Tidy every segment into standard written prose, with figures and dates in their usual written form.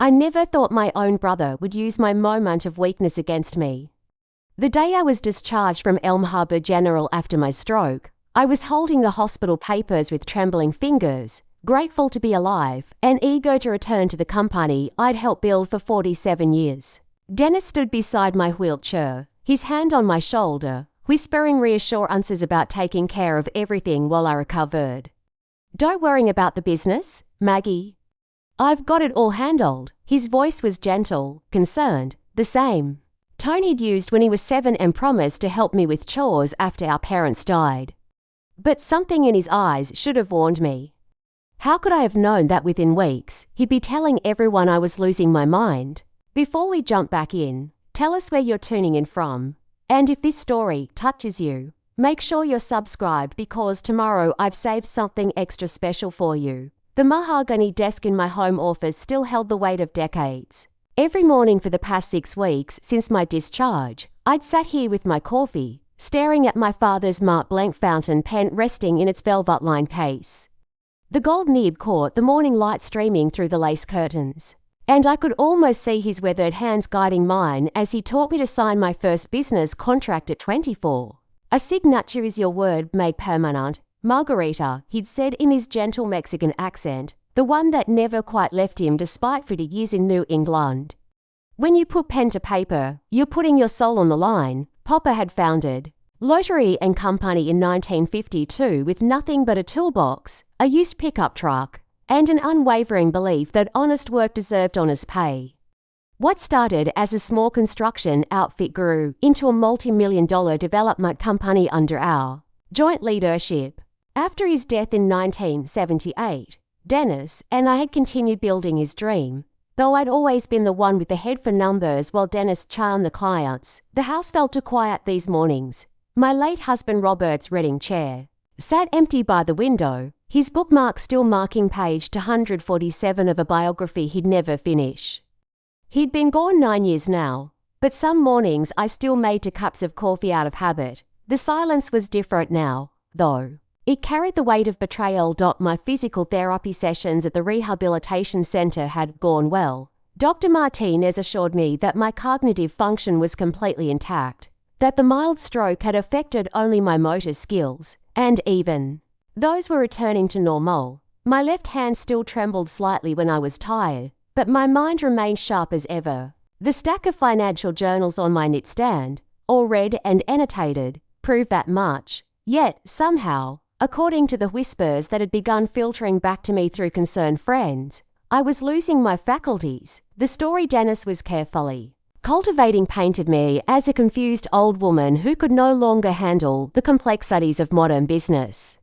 I never thought my own brother would use my moment of weakness against me. The day I was discharged from Elm Harbor General after my stroke, I was holding the hospital papers with trembling fingers, grateful to be alive and eager to return to the company I'd helped build for 47 years. Dennis stood beside my wheelchair, his hand on my shoulder, whispering reassurances about taking care of everything while I recovered. "Don't worry about the business, Maggie. I've got it all handled." His voice was gentle, concerned, the same tone he'd used when he was 7 and promised to help me with chores after our parents died. But something in his eyes should have warned me. How could I have known that within weeks he'd be telling everyone I was losing my mind? Before we jump back in, tell us where you're tuning in from. And if this story touches you, make sure you're subscribed because tomorrow I've saved something extra special for you. The mahogany desk in my home office still held the weight of decades. Every morning for the past 6 weeks since my discharge, I'd sat here with my coffee, staring at my father's Mont Blanc fountain pen resting in its velvet-lined case. The gold nib caught the morning light streaming through the lace curtains, and I could almost see his weathered hands guiding mine as he taught me to sign my first business contract at 24. "A signature is your word made permanent, Margarita," he'd said in his gentle Mexican accent, the one that never quite left him despite 50 years in New England. "When you put pen to paper, you're putting your soul on the line." Papa had founded Lottery and Company in 1952 with nothing but a toolbox, a used pickup truck, and an unwavering belief that honest work deserved honest pay. What started as a small construction outfit grew into a multi-million-dollar development company under our joint leadership. After his death in 1978, Dennis and I had continued building his dream. Though I'd always been the one with the head for numbers while Dennis charmed the clients, the house felt too quiet these mornings. My late husband Robert's reading chair sat empty by the window, his bookmark still marking page 247 of a biography he'd never finish. He'd been gone 9 years now, but some mornings I still made 2 cups of coffee out of habit. The silence was different now, though. It carried the weight of betrayal. My physical therapy sessions at the rehabilitation center had gone well. Dr. Martinez assured me that my cognitive function was completely intact, that the mild stroke had affected only my motor skills, and even those were returning to normal. My left hand still trembled slightly when I was tired, but my mind remained sharp as ever. The stack of financial journals on my nightstand, all read and annotated, proved that much. Yet, somehow, according to the whispers that had begun filtering back to me through concerned friends, I was losing my faculties. The story Dennis was carefully cultivating painted me as a confused old woman who could no longer handle the complexities of modern business.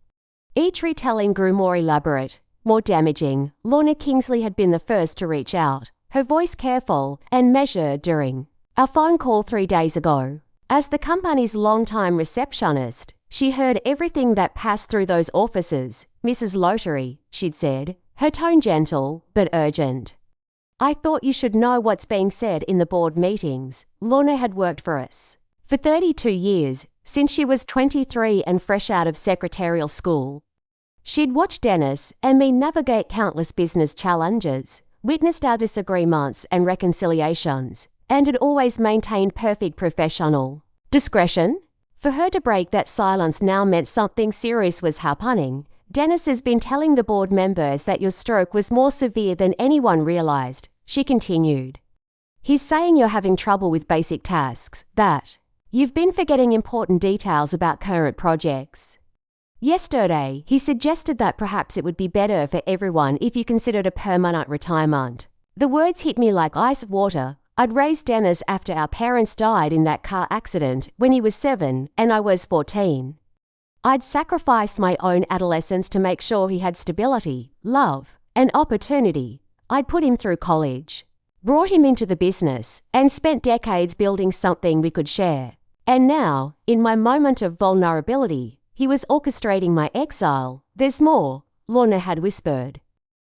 Each retelling grew more elaborate, more damaging. Lorna Kingsley had been the first to reach out, her voice careful and measured during our phone call 3 days ago. As the company's longtime receptionist, she heard everything that passed through those offices. "Mrs. Lottery," she'd said, her tone gentle but urgent. "I thought you should know what's being said in the board meetings." Lorna had worked for us for 32 years, since she was 23 and fresh out of secretarial school. She'd watched Dennis and me navigate countless business challenges, witnessed our disagreements and reconciliations, and had always maintained perfect professional discretion. For her to break that silence now meant something serious was happening. "Dennis has been telling the board members that your stroke was more severe than anyone realized," she continued. "He's saying you're having trouble with basic tasks, that you've been forgetting important details about current projects. Yesterday, he suggested that perhaps it would be better for everyone if you considered a permanent retirement." The words hit me like ice water. I'd raised Dennis after our parents died in that car accident when he was 7 and I was 14. I'd sacrificed my own adolescence to make sure he had stability, love, and opportunity. I'd put him through college, brought him into the business, and spent decades building something we could share. And now, in my moment of vulnerability, he was orchestrating my exile. "There's more," Lorna had whispered.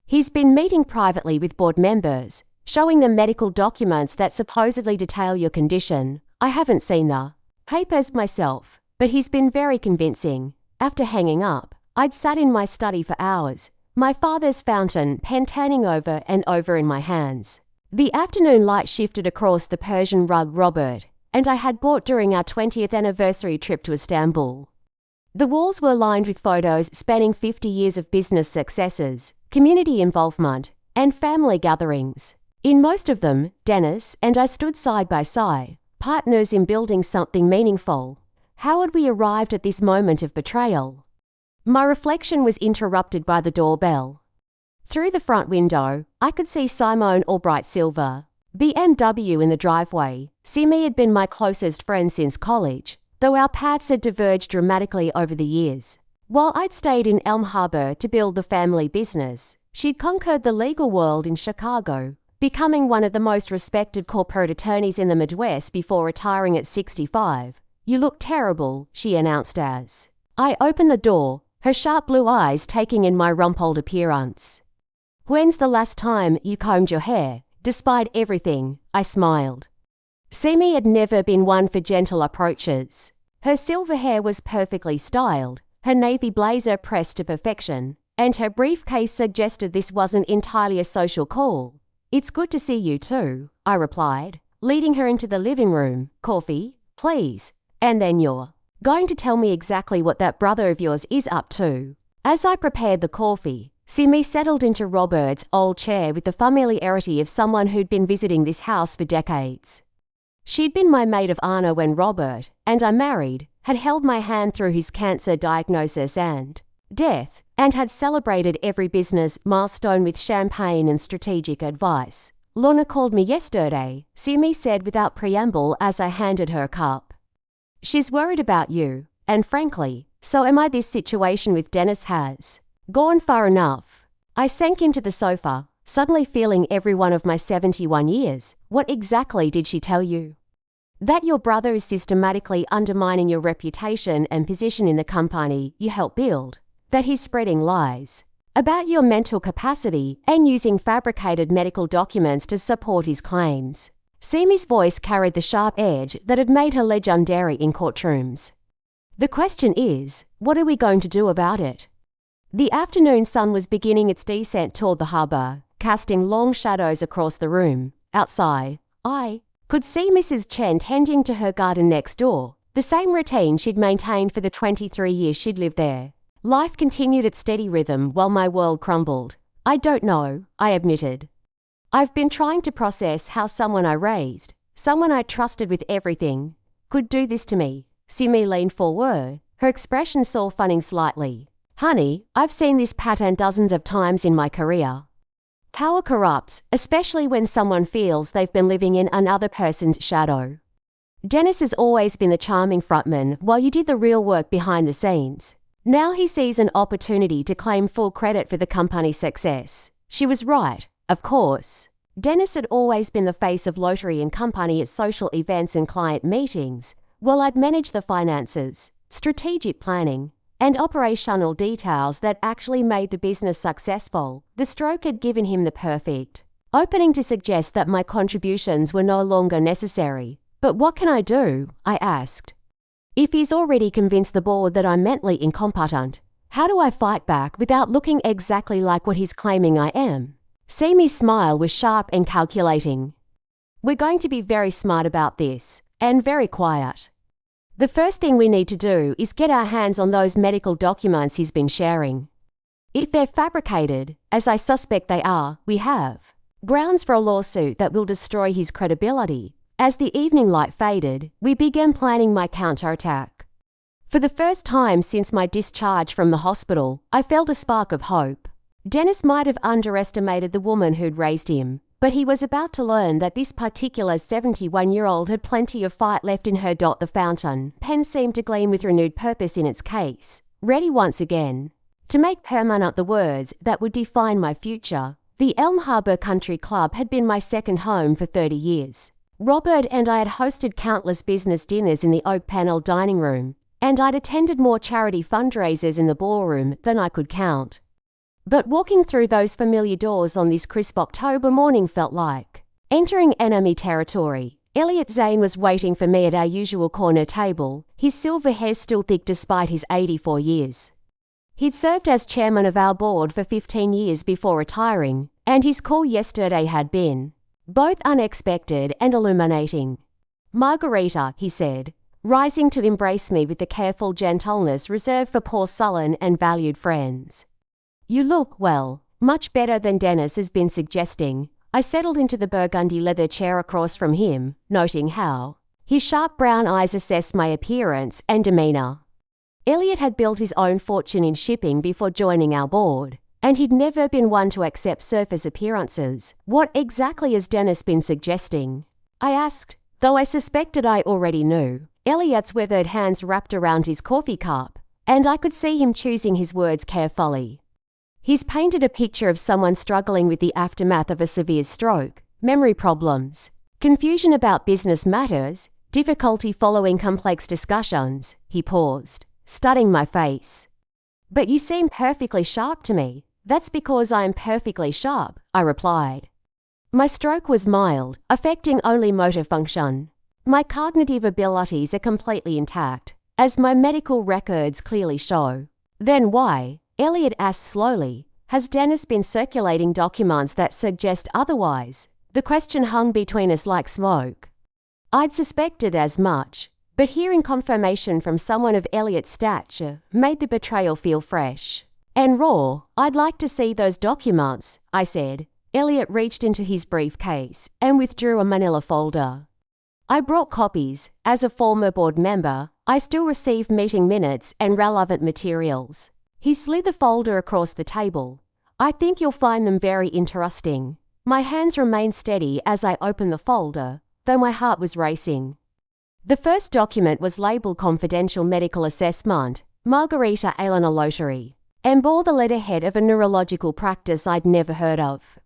"He's been meeting privately with board members, showing them medical documents that supposedly detail your condition. I haven't seen the papers myself, but he's been very convincing." After hanging up, I'd sat in my study for hours, my father's fountain pen turning over and over in my hands. The afternoon light shifted across the Persian rug Robert and I had bought during our 20th anniversary trip to Istanbul. The walls were lined with photos spanning 50 years of business successes, community involvement, and family gatherings. In most of them, Dennis and I stood side by side, partners in building something meaningful. How had we arrived at this moment of betrayal? My reflection was interrupted by the doorbell. Through the front window, I could see Simone Albright Silver, BMW in the driveway. Simi had been my closest friend since college, though our paths had diverged dramatically over the years. While I'd stayed in Elm Harbor to build the family business, she'd conquered the legal world in Chicago, becoming one of the most respected corporate attorneys in the Midwest before retiring at 65. "You look terrible," she announced as I opened the door, her sharp blue eyes taking in my rumpled appearance. "When's the last time you combed your hair?" Despite everything, I smiled. Simi had never been one for gentle approaches. Her silver hair was perfectly styled, her navy blazer pressed to perfection, and her briefcase suggested this wasn't entirely a social call. "It's good to see you too," I replied, leading her into the living room. "Coffee, please. And then you're going to tell me exactly what that brother of yours is up to." As I prepared the coffee, Simi settled into Robert's old chair with the familiarity of someone who'd been visiting this house for decades. She'd been my maid of honor when Robert, and I married, had held my hand through his cancer diagnosis and death, and had celebrated every business milestone with champagne and strategic advice. "Lorna called me yesterday," Simi said without preamble as I handed her a cup. "She's worried about you, and frankly, so am I. This situation with Dennis has gone far enough." I sank into the sofa, suddenly feeling every one of my 71 years. "What exactly did she tell you?" "That your brother is systematically undermining your reputation and position in the company you helped build. That he's spreading lies about your mental capacity and using fabricated medical documents to support his claims." Simi's voice carried the sharp edge that had made her legendary in courtrooms. "The question is, what are we going to do about it?" The afternoon sun was beginning its descent toward the harbor, casting long shadows across the room. Outside, I could see Mrs. Chen tending to her garden next door, the same routine she'd maintained for the 23 years she'd lived there. Life continued its steady rhythm while my world crumbled. "I don't know," I admitted. "I've been trying to process how someone I raised, someone I trusted with everything, could do this to me." Simi leaned forward, her expression softening slightly. "Honey, I've seen this pattern dozens of times in my career. Power corrupts, especially when someone feels they've been living in another person's shadow. Dennis has always been the charming frontman while you did the real work behind the scenes. Now he sees an opportunity to claim full credit for the company's success." She was right, of course. Dennis had always been the face of Lottery and Company at social events and client meetings, while I'd managed the finances, strategic planning, and operational details that actually made the business successful. The stroke had given him the perfect opening to suggest that my contributions were no longer necessary. "But what can I do?" I asked. "If he's already convinced the board that I'm mentally incompetent, how do I fight back without looking exactly like what he's claiming I am?" Simi's smile was sharp and calculating. "We're going to be very smart about this, and very quiet. The first thing we need to do is get our hands on those medical documents he's been sharing. If they're fabricated, as I suspect they are, we have grounds for a lawsuit that will destroy his credibility." As the evening light faded, we began planning my counterattack. For the first time since my discharge from the hospital, I felt a spark of hope. Dennis might have underestimated the woman who'd raised him, but he was about to learn that this particular 71-year-old had plenty of fight left in her. The fountain pen seemed to gleam with renewed purpose in its case, ready once again to make permanent the words that would define my future. The Elm Harbor Country Club had been my second home for 30 years. Robert and I had hosted countless business dinners in the oak-panelled dining room, and I'd attended more charity fundraisers in the ballroom than I could count. But walking through those familiar doors on this crisp October morning felt like entering enemy territory. Elliot Zane was waiting for me at our usual corner table, his silver hair still thick despite his 84 years. He'd served as chairman of our board for 15 years before retiring, and his call yesterday had been both unexpected and illuminating. "Margarita," he said, rising to embrace me with the careful gentleness reserved for poor sullen and valued friends. "You look, well, much better than Dennis has been suggesting." I settled into the burgundy leather chair across from him, noting how his sharp brown eyes assessed my appearance and demeanour. Elliot had built his own fortune in shipping before joining our board, and he'd never been one to accept surface appearances. "What exactly has Dennis been suggesting?" I asked, though I suspected I already knew. Elliot's weathered hands wrapped around his coffee cup, and I could see him choosing his words carefully. He's painted a picture of someone struggling with the aftermath of a severe stroke, memory problems, confusion about business matters, difficulty following complex discussions. He paused, studying my face. "But you seem perfectly sharp to me." "That's because I am perfectly sharp," I replied. My stroke was mild, affecting only motor function. My cognitive abilities are completely intact, as my medical records clearly show. "Then why," Elliot asked slowly, "has Dennis been circulating documents that suggest otherwise?" The question hung between us like smoke. I'd suspected as much, but hearing confirmation from someone of Elliot's stature made the betrayal feel fresh and raw. "I'd like to see those documents," I said. Elliot reached into his briefcase and withdrew a manila folder. I brought copies. As a former board member, I still receive meeting minutes and relevant materials. He slid the folder across the table. "I think you'll find them very interesting." My hands remained steady as I opened the folder, though my heart was racing. The first document was labeled Confidential Medical Assessment, Margarita Elena Lottery, and bore the letterhead of a neurological practice I'd never heard of.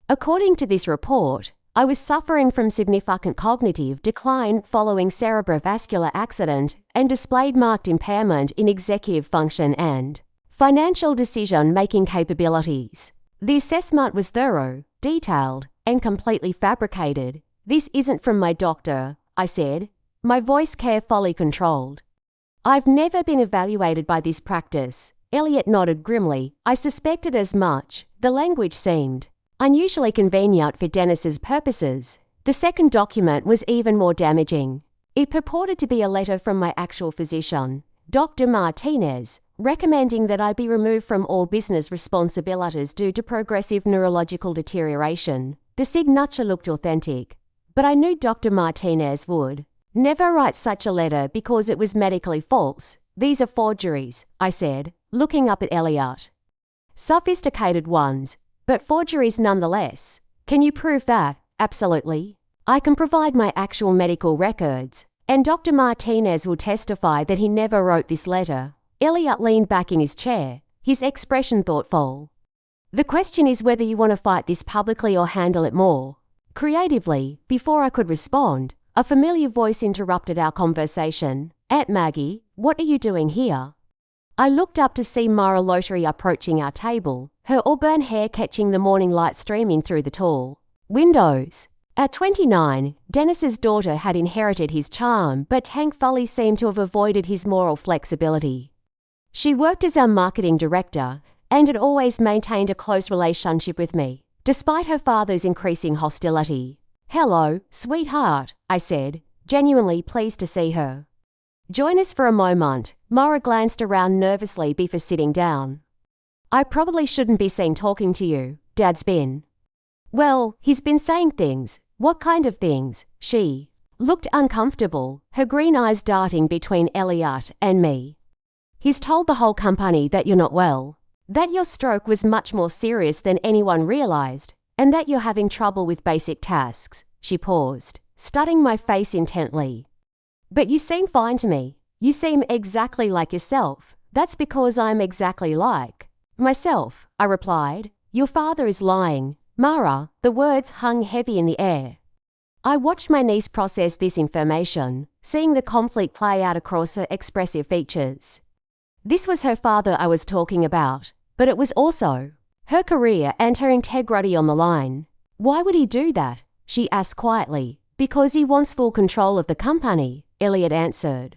According to this report, I was suffering from significant cognitive decline following cerebrovascular accident and displayed marked impairment in executive function and financial decision-making capabilities. The assessment was thorough, detailed, and completely fabricated. "This isn't from my doctor," I said, my voice carefully controlled. "I've never been evaluated by this practice." Elliot nodded grimly. I suspected as much. The language seemed unusually convenient for Dennis's purposes. The second document was even more damaging. It purported to be a letter from my actual physician, Dr. Martinez, recommending that I be removed from all business responsibilities due to progressive neurological deterioration. The signature looked authentic, but I knew Dr. Martinez would never write such a letter because it was medically false. "These are forgeries," I said, looking up at Elliot. "Sophisticated ones, but forgeries nonetheless." "Can you prove that?" "Absolutely. I can provide my actual medical records, and Dr. Martinez will testify that he never wrote this letter." Elliot leaned back in his chair, his expression thoughtful. "The question is whether you want to fight this publicly or handle it more creatively." Before I could respond, a familiar voice interrupted our conversation. "Aunt Maggie, what are you doing here?" I looked up to see Mara Lottery approaching our table, her auburn hair catching the morning light streaming through the tall windows. At 29, Dennis's daughter had inherited his charm, but thankfully seemed to have avoided his moral flexibility. She worked as our marketing director and had always maintained a close relationship with me, despite her father's increasing hostility. "Hello, sweetheart," I said, genuinely pleased to see her. "Join us for a moment." Mara glanced around nervously before sitting down. "I probably shouldn't be seen talking to you. Dad's been..." "Well, he's been saying things." "What kind of things?" She looked uncomfortable, her green eyes darting between Elliot and me. "He's told the whole company that you're not well, that your stroke was much more serious than anyone realized, and that you're having trouble with basic tasks." She paused, studying my face intently. "But you seem fine to me. You seem exactly like yourself." "That's because I'm exactly like myself," I replied. "Your father is lying." "Mara," the words hung heavy in the air. I watched my niece process this information, seeing the conflict play out across her expressive features. This was her father I was talking about, but it was also her career and her integrity on the line. "Why would he do that?" she asked quietly. "Because he wants full control of the company," Elliot answered.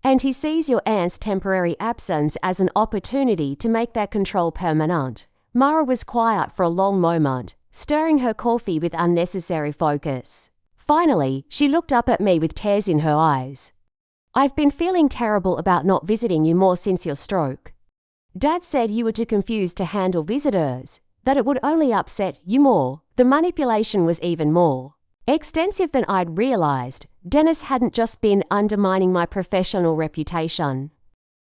"And he sees your aunt's temporary absence as an opportunity to make that control permanent." Mara was quiet for a long moment, stirring her coffee with unnecessary focus. Finally, she looked up at me with tears in her eyes. "I've been feeling terrible about not visiting you more since your stroke. Dad said you were too confused to handle visitors, that it would only upset you more." The manipulation was even more extensive than I'd realized. Dennis hadn't just been undermining my professional reputation.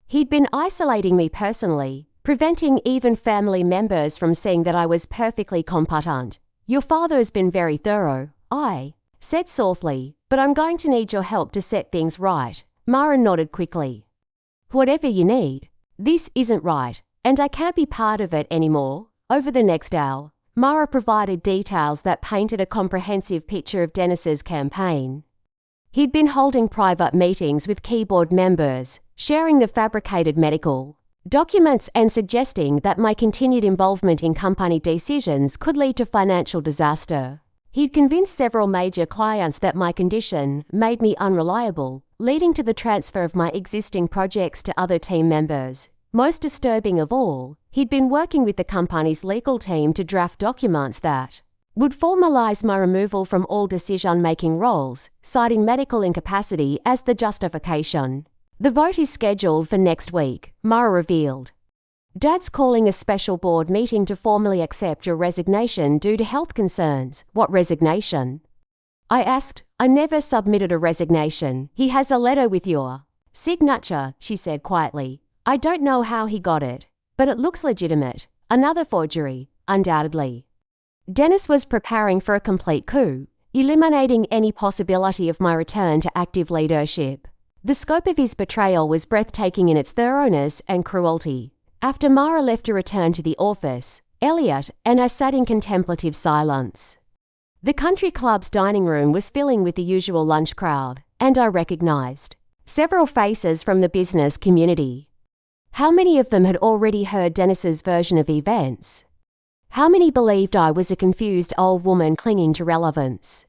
He'd been isolating me personally, preventing even family members from seeing that I was perfectly competent. "Your father has been very thorough," I said softly, "but I'm going to need your help to set things right." Mara nodded quickly. "Whatever you need. This isn't right, and I can't be part of it anymore." Over the next hour, Mara provided details that painted a comprehensive picture of Dennis's campaign. He'd been holding private meetings with key board members, sharing the fabricated medical documents and suggesting that my continued involvement in company decisions could lead to financial disaster. He'd convinced several major clients that my condition made me unreliable, leading to the transfer of my existing projects to other team members. Most disturbing of all, he'd been working with the company's legal team to draft documents that would formalize my removal from all decision-making roles, citing medical incapacity as the justification. "The vote is scheduled for next week," Mara revealed. "Dad's calling a special board meeting to formally accept your resignation due to health concerns." "What resignation?" I asked. "I never submitted a resignation. He has a letter with your signature," she said quietly. "I don't know how he got it, but it looks legitimate." Another forgery, undoubtedly. Dennis was preparing for a complete coup, eliminating any possibility of my return to active leadership. The scope of his betrayal was breathtaking in its thoroughness and cruelty. After Mara left to return to the office, Elliot and I sat in contemplative silence. The country club's dining room was filling with the usual lunch crowd, and I recognized several faces from the business community. How many of them had already heard Dennis's version of events? How many believed I was a confused old woman clinging to relevance?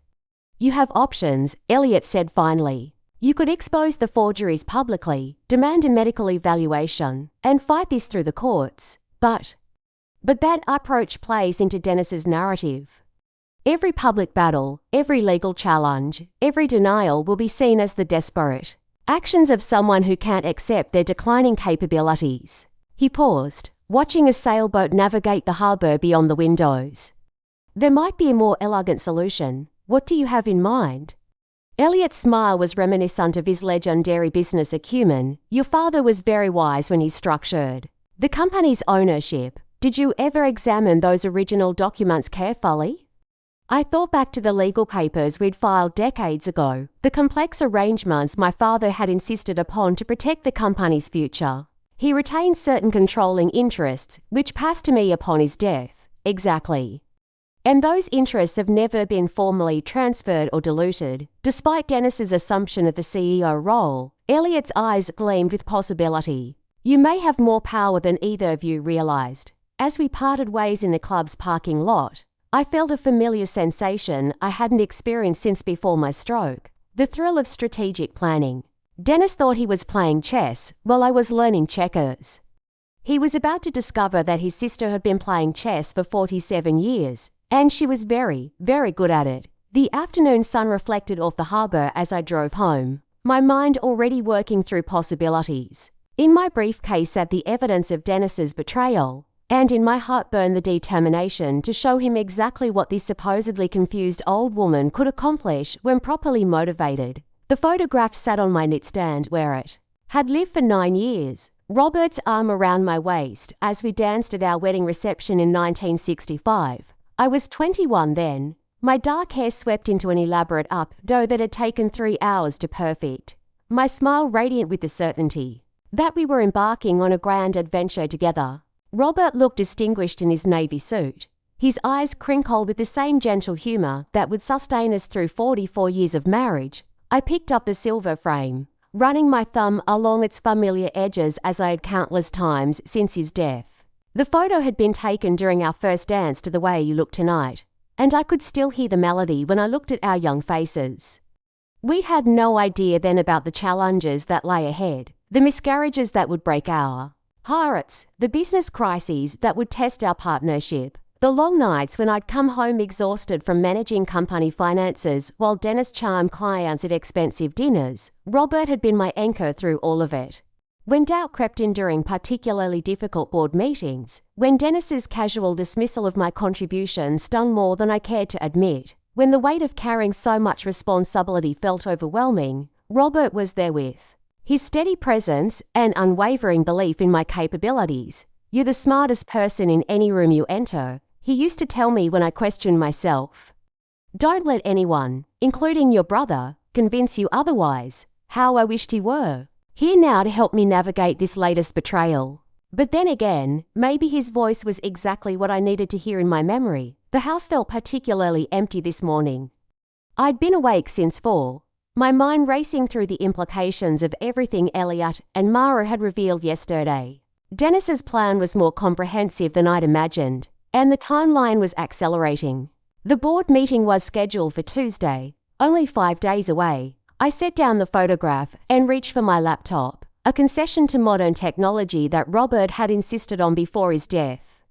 "You have options," Elliot said finally. "You could expose the forgeries publicly, demand a medical evaluation, and fight this through the courts. But that approach plays into Dennis's narrative. Every public battle, every legal challenge, every denial will be seen as the desperate actions of someone who can't accept their declining capabilities." He paused, watching a sailboat navigate the harbor beyond the windows. "There might be a more elegant solution. What do you have in mind?" Elliot's smile was reminiscent of his legendary business acumen. "Your father was very wise when he structured the company's ownership. Did you ever examine those original documents carefully?" I thought back to the legal papers we'd filed decades ago, the complex arrangements my father had insisted upon to protect the company's future. He retained certain controlling interests, which passed to me upon his death. Exactly. And those interests have never been formally transferred or diluted. Despite Dennis's assumption of the CEO role, Elliot's eyes gleamed with possibility. "You may have more power than either of you realized." As we parted ways in the club's parking lot, I felt a familiar sensation I hadn't experienced since before my stroke. The thrill of strategic planning. Dennis thought he was playing chess while I was learning checkers. He was about to discover that his sister had been playing chess for 47 years, and she was very, very good at it. The afternoon sun reflected off the harbor as I drove home, my mind already working through possibilities. In my briefcase sat the evidence of Dennis's betrayal, and in my heart burned the determination to show him exactly what this supposedly confused old woman could accomplish when properly motivated. The photograph sat on my nightstand where it had lived for 9 years. Robert's arm around my waist as we danced at our wedding reception in 1965. I was 21 then. My dark hair swept into an elaborate up-do that had taken 3 hours to perfect. My smile radiant with the certainty that we were embarking on a grand adventure together. Robert looked distinguished in his navy suit, his eyes crinkled with the same gentle humor that would sustain us through 44 years of marriage. I picked up the silver frame, running my thumb along its familiar edges as I had countless times since his death. The photo had been taken during our first dance to The Way You Look Tonight, and I could still hear the melody when I looked at our young faces. We had no idea then about the challenges that lay ahead, the miscarriages that would break our hearts, the business crises that would test our partnership. The long nights when I'd come home exhausted from managing company finances while Dennis charmed clients at expensive dinners, Robert had been my anchor through all of it. When doubt crept in during particularly difficult board meetings, when Dennis's casual dismissal of my contribution stung more than I cared to admit, when the weight of carrying so much responsibility felt overwhelming, Robert was there with his steady presence and unwavering belief in my capabilities. "You're the smartest person in any room you enter," he used to tell me when I questioned myself. "Don't let anyone, including your brother, convince you otherwise." How I wished he were here now to help me navigate this latest betrayal. But then again, maybe his voice was exactly what I needed to hear in my memory. The house felt particularly empty this morning. I'd been awake since 4, my mind racing through the implications of everything Elliot and Mara had revealed yesterday. Dennis's plan was more comprehensive than I'd imagined, and the timeline was accelerating. The board meeting was scheduled for Tuesday, only 5 days away. I set down the photograph and reached for my laptop, a concession to modern technology that Robert had insisted on before his death.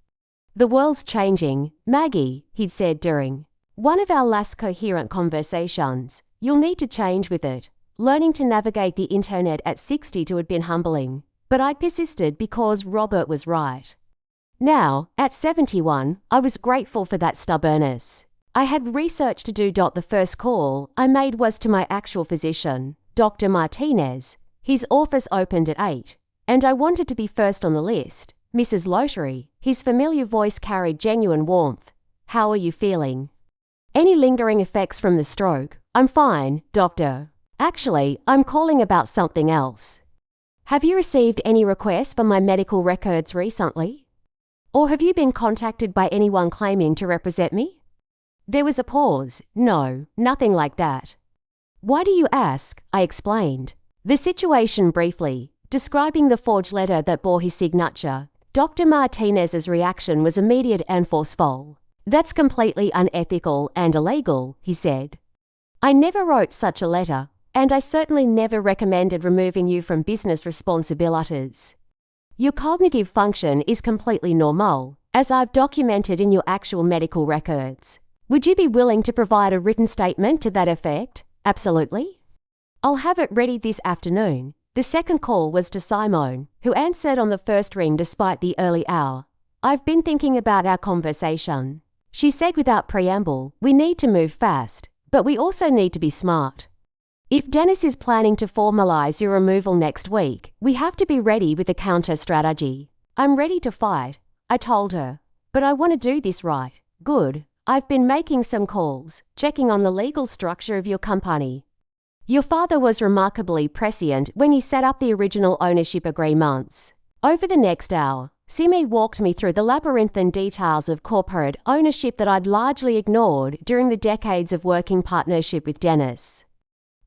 "The world's changing, Maggie," he'd said during one of our last coherent conversations. "You'll need to change with it." Learning to navigate the internet at 62 had been humbling, but I persisted because Robert was right. Now, at 71, I was grateful for that stubbornness. I had research to do. The first call I made was to my actual physician, Dr. Martinez. His office opened at 8, and I wanted to be first on the list. "Mrs. Lottery," his familiar voice carried genuine warmth. "How are you feeling? Any lingering effects from the stroke?" "I'm fine, doctor. Actually, I'm calling about something else." "Have you received any requests for my medical records recently? Or have you been contacted by anyone claiming to represent me?" There was a pause. "No, nothing like that." "Why do you ask?" I explained the situation briefly, describing the forged letter that bore his signature. Dr. Martinez's reaction was immediate and forceful. "That's completely unethical and illegal," he said. "I never wrote such a letter, and I certainly never recommended removing you from business responsibilities. Your cognitive function is completely normal, as I've documented in your actual medical records. Would you be willing to provide a written statement to that effect?" "Absolutely. I'll have it ready this afternoon." The second call was to Simone, who answered on the first ring despite the early hour. "I've been thinking about our conversation," she said without preamble. "We need to move fast, but we also need to be smart. If Dennis is planning to formalize your removal next week, we have to be ready with a counter strategy." "I'm ready to fight," I told her, "but I want to do this right." "Good. I've been making some calls, checking on the legal structure of your company. Your father was remarkably prescient when he set up the original ownership agreements." Over the next hour, Simi walked me through the labyrinthine details of corporate ownership that I'd largely ignored during the decades of working partnership with Dennis.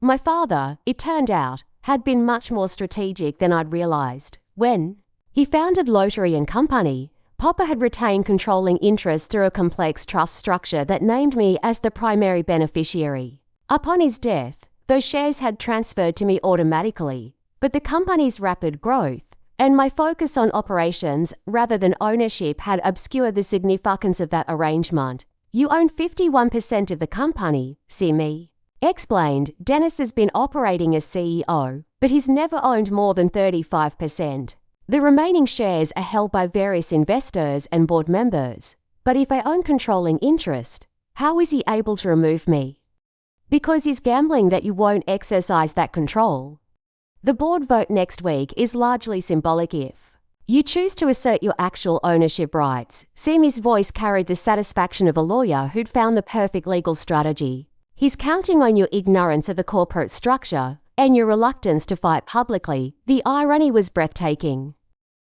My father, it turned out, had been much more strategic than I'd realized. When he founded Lottery and Company, Papa had retained controlling interest through a complex trust structure that named me as the primary beneficiary. Upon his death, those shares had transferred to me automatically, but the company's rapid growth and my focus on operations rather than ownership had obscured the significance of that arrangement. "You own 51% of the company," Simi explained. "Dennis has been operating as CEO, but he's never owned more than 35%. The remaining shares are held by various investors and board members. But if I own controlling interest, how is he able to remove me? Because he's gambling that you won't exercise that control. The board vote next week is largely symbolic. If you choose to assert your actual ownership rights." Simi's voice carried the satisfaction of a lawyer who'd found the perfect legal strategy. "He's counting on your ignorance of the corporate structure and your reluctance to fight publicly." The irony was breathtaking.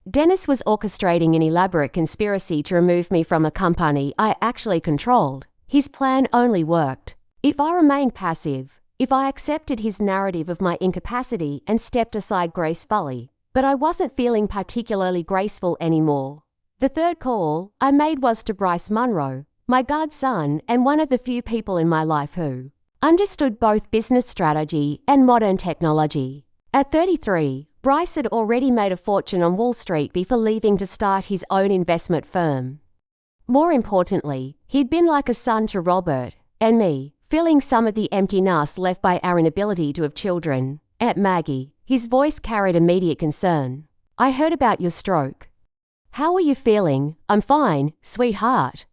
Dennis was orchestrating an elaborate conspiracy to remove me from a company I actually controlled. His plan only worked if I remained passive, if I accepted his narrative of my incapacity and stepped aside gracefully. But I wasn't feeling particularly graceful anymore. The third call I made was to Bryce Munro, my godson and one of the few people in my life who understood both business strategy and modern technology. At 33, Bryce had already made a fortune on Wall Street before leaving to start his own investment firm. More importantly, he'd been like a son to Robert and me, filling some of the empty nest left by our inability to have children. Aunt Maggie, his voice carried immediate concern. I heard about your stroke. How are you feeling? I'm fine, sweetheart.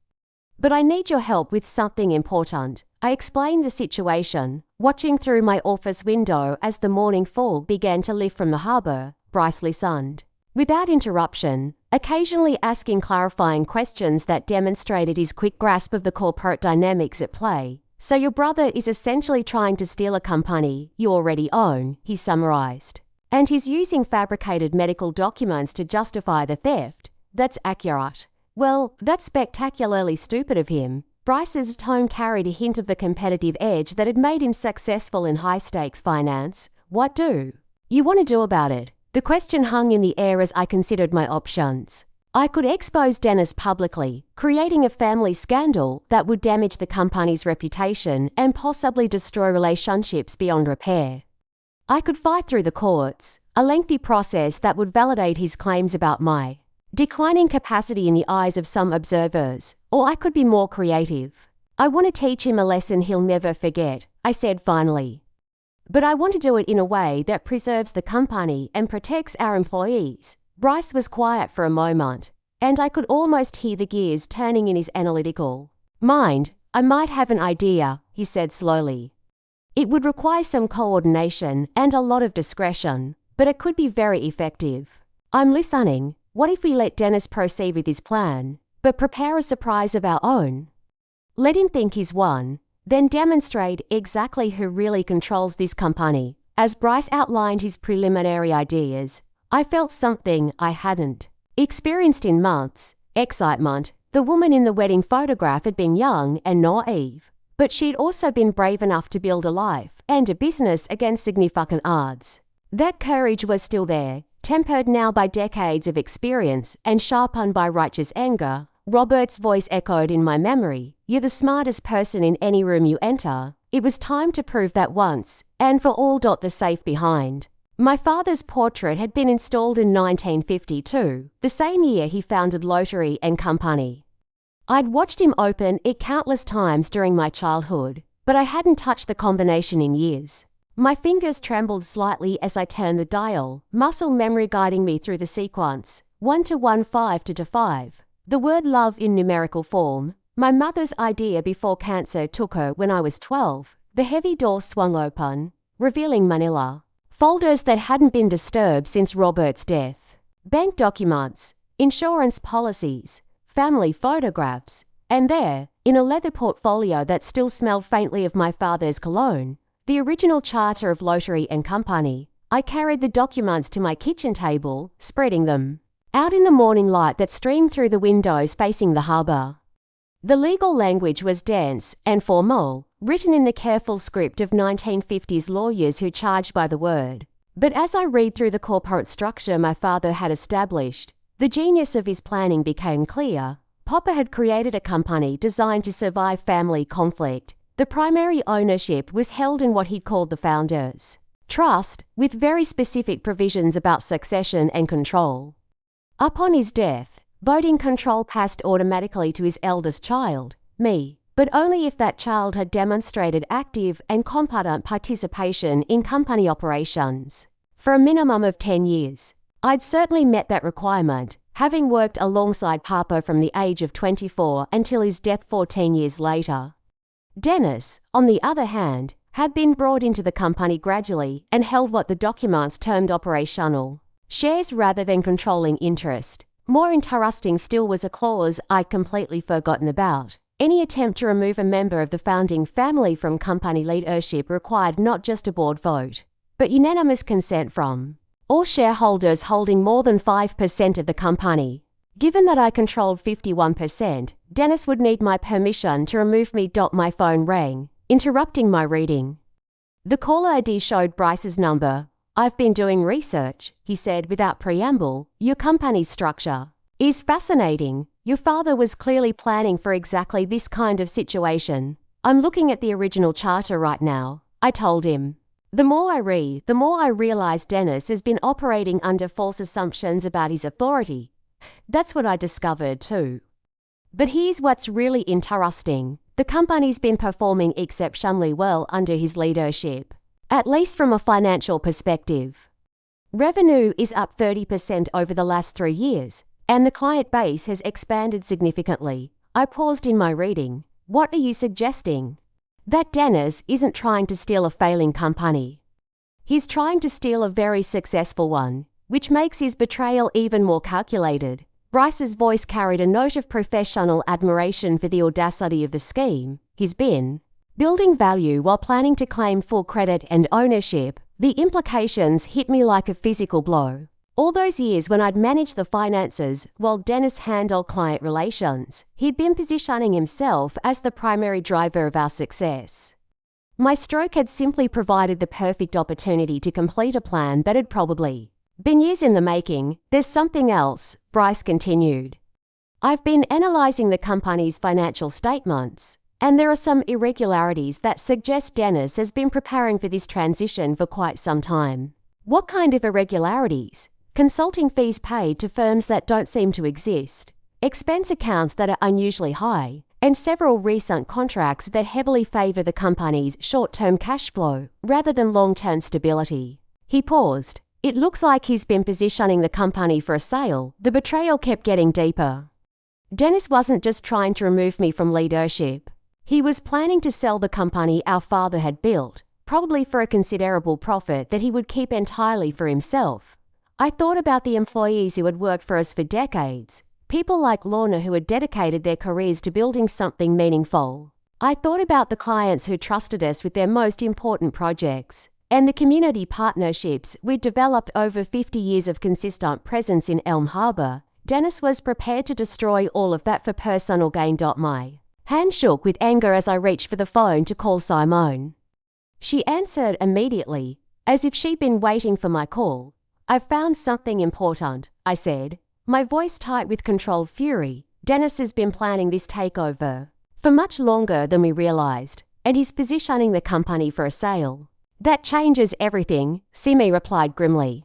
But I need your help with something important. I explained the situation, watching through my office window as the morning fog began to lift from the harbor. Bryce listened, without interruption, occasionally asking clarifying questions that demonstrated his quick grasp of the corporate dynamics at play. So your brother is essentially trying to steal a company you already own, he summarized. And he's using fabricated medical documents to justify the theft. That's accurate. Well, that's spectacularly stupid of him. Bryce's tone carried a hint of the competitive edge that had made him successful in high-stakes finance. What do you want to do about it? The question hung in the air as I considered my options. I could expose Dennis publicly, creating a family scandal that would damage the company's reputation and possibly destroy relationships beyond repair. I could fight through the courts, a lengthy process that would validate his claims about my declining capacity in the eyes of some observers, or I could be more creative. I want to teach him a lesson he'll never forget, I said finally. But I want to do it in a way that preserves the company and protects our employees. Bryce was quiet for a moment, and I could almost hear the gears turning in his analytical mind. I might have an idea, he said slowly. It would require some coordination and a lot of discretion, but it could be very effective. I'm listening. What if we let Dennis proceed with his plan, but prepare a surprise of our own? Let him think he's won, then demonstrate exactly who really controls this company. As Bryce outlined his preliminary ideas, I felt something I hadn't experienced in months: excitement. The woman in the wedding photograph had been young and naive, but she'd also been brave enough to build a life and a business against significant odds. That courage was still there, tempered now by decades of experience and sharpened by righteous anger. Robert's voice echoed in my memory. You're the smartest person in any room you enter. It was time to prove that once and for all. The safe behind my father's portrait had been installed in 1952, the same year he founded Lottery and Company. I'd watched him open it countless times during my childhood, but I hadn't touched the combination in years. My fingers trembled slightly as I turned the dial, muscle memory guiding me through the sequence, 1 to 1, 5 to 5. The word love in numerical form, my mother's idea before cancer took her when I was 12. The heavy door swung open, revealing manila folders that hadn't been disturbed since Robert's death. Bank documents, insurance policies, family photographs, and there, in a leather portfolio that still smelled faintly of my father's cologne, the original charter of Lottery and Company. I carried the documents to my kitchen table, spreading them out in the morning light that streamed through the windows facing the harbor. The legal language was dense and formal, written in the careful script of 1950s lawyers who charged by the word. But as I read through the corporate structure my father had established, the genius of his planning became clear. Papa had created a company designed to survive family conflict. The primary ownership was held in what he'd called the founders' trust, with very specific provisions about succession and control. Upon his death, voting control passed automatically to his eldest child, me, but only if that child had demonstrated active and competent participation in company operations for a minimum of 10 years. I'd certainly met that requirement, having worked alongside Papa from the age of 24 until his death 14 years later. Dennis, on the other hand, had been brought into the company gradually and held what the documents termed operational shares rather than controlling interest. More interesting still was a clause I'd completely forgotten about. Any attempt to remove a member of the founding family from company leadership required not just a board vote, but unanimous consent from all shareholders holding more than 5% of the company. Given that I controlled 51%, Dennis would need my permission to remove me. My phone rang, interrupting my reading. The caller ID showed Bryce's number. I've been doing research, he said without preamble. Your company's structure is fascinating. Your father was clearly planning for exactly this kind of situation. I'm looking at the original charter right now, I told him. The more I read, the more I realize Dennis has been operating under false assumptions about his authority. That's what I discovered too. But here's what's really interesting. The company's been performing exceptionally well under his leadership, at least from a financial perspective. Revenue is up 30% over the last 3 years, and the client base has expanded significantly. I paused in my reading. What are you suggesting? That Dennis isn't trying to steal a failing company. He's trying to steal a very successful one, which makes his betrayal even more calculated. Bryce's voice carried a note of professional admiration for the audacity of the scheme. He's been building value while planning to claim full credit and ownership. The implications hit me like a physical blow. All those years when I'd managed the finances while Dennis handled client relations, he'd been positioning himself as the primary driver of our success. My stroke had simply provided the perfect opportunity to complete a plan that had probably been years in the making. There's something else, Bryce continued. I've been analyzing the company's financial statements, and there are some irregularities that suggest Dennis has been preparing for this transition for quite some time. What kind of irregularities? Consulting fees paid to firms that don't seem to exist, expense accounts that are unusually high, and several recent contracts that heavily favor the company's short-term cash flow rather than long-term stability. He paused. It looks like he's been positioning the company for a sale. The betrayal kept getting deeper. Dennis wasn't just trying to remove me from leadership. He was planning to sell the company our father had built, probably for a considerable profit that he would keep entirely for himself. I thought about the employees who had worked for us for decades, people like Lorna who had dedicated their careers to building something meaningful. I thought about the clients who trusted us with their most important projects, and the community partnerships we'd developed over 50 years of consistent presence in Elm Harbor. Dennis was prepared to destroy all of that for personal gain. My hand shook with anger as I reached for the phone to call Simone. She answered immediately, as if she'd been waiting for my call. "I've found something important," I said, my voice tight with controlled fury. "Dennis has been planning this takeover for much longer than we realized, and he's positioning the company for a sale." "That changes everything," Simi replied grimly.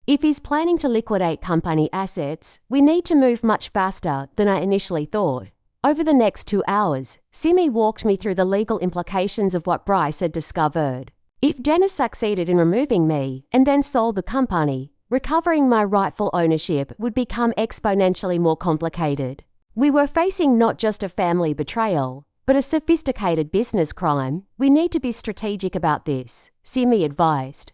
"If he's planning to liquidate company assets, we need to move much faster than I initially thought." Over the next 2 hours, Simi walked me through the legal implications of what Bryce had discovered. If Dennis succeeded in removing me and then sold the company, recovering my rightful ownership would become exponentially more complicated. We were facing not just a family betrayal, but a sophisticated business crime. "We need to be strategic about this," Simi advised.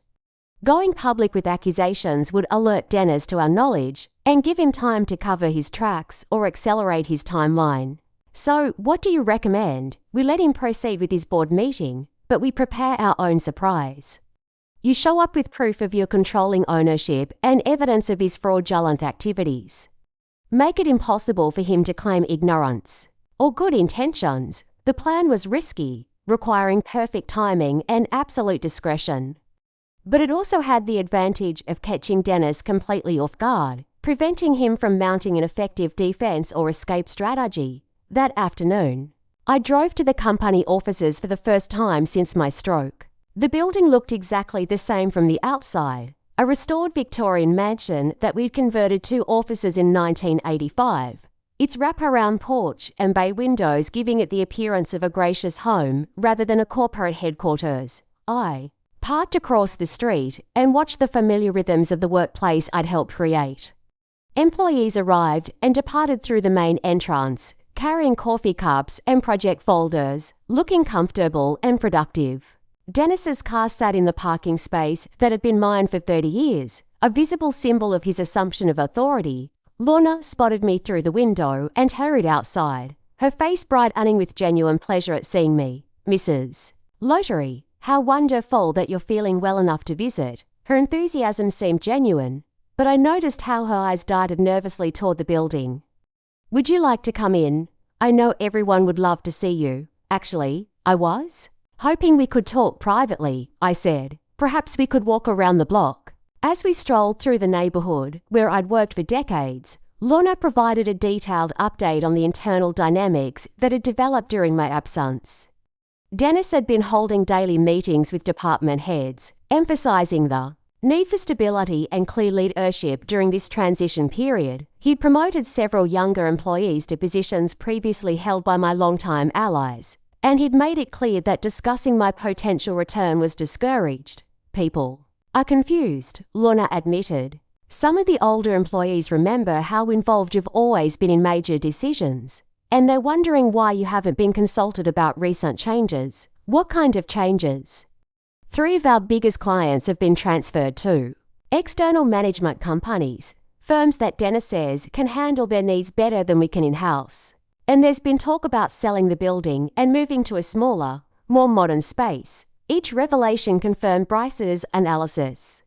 Going public with accusations would alert Dennis to our knowledge and give him time to cover his tracks or accelerate his timeline. "So, what do you recommend?" "We let him proceed with his board meeting, but we prepare our own surprise. You show up with proof of your controlling ownership and evidence of his fraudulent activities. Make it impossible for him to claim ignorance or good intentions." The plan was risky, requiring perfect timing and absolute discretion. But it also had the advantage of catching Dennis completely off guard, preventing him from mounting an effective defense or escape strategy. That afternoon, I drove to the company offices for the first time since my stroke. The building looked exactly the same from the outside, a restored Victorian mansion that we'd converted to offices in 1985. Its wraparound porch and bay windows giving it the appearance of a gracious home rather than a corporate headquarters. I parked across the street and watched the familiar rhythms of the workplace I'd helped create. Employees arrived and departed through the main entrance, carrying coffee cups and project folders, looking comfortable and productive. Dennis's car sat in the parking space that had been mine for 30 years, a visible symbol of his assumption of authority. Lorna spotted me through the window and hurried outside, her face brightening with genuine pleasure at seeing me. "Mrs. Lottery, how wonderful that you're feeling well enough to visit." Her enthusiasm seemed genuine, but I noticed how her eyes darted nervously toward the building. "Would you like to come in? I know everyone would love to see you." "Actually, I was hoping we could talk privately," I said. "Perhaps we could walk around the block." As we strolled through the neighborhood where I'd worked for decades, Lorna provided a detailed update on the internal dynamics that had developed during my absence. Dennis had been holding daily meetings with department heads, emphasizing the need for stability and clear leadership during this transition period. He'd promoted several younger employees to positions previously held by my longtime allies, and he'd made it clear that discussing my potential return was discouraged. People are confused, Lorna admitted. Some of the older employees remember how involved you've always been in major decisions, and they're wondering why you haven't been consulted about recent changes. What kind of changes? 3 of our biggest clients have been transferred to external management companies, firms that Dennis says can handle their needs better than we can in-house. And there's been talk about selling the building and moving to a smaller, more modern space. Each revelation confirmed Bryce's analysis.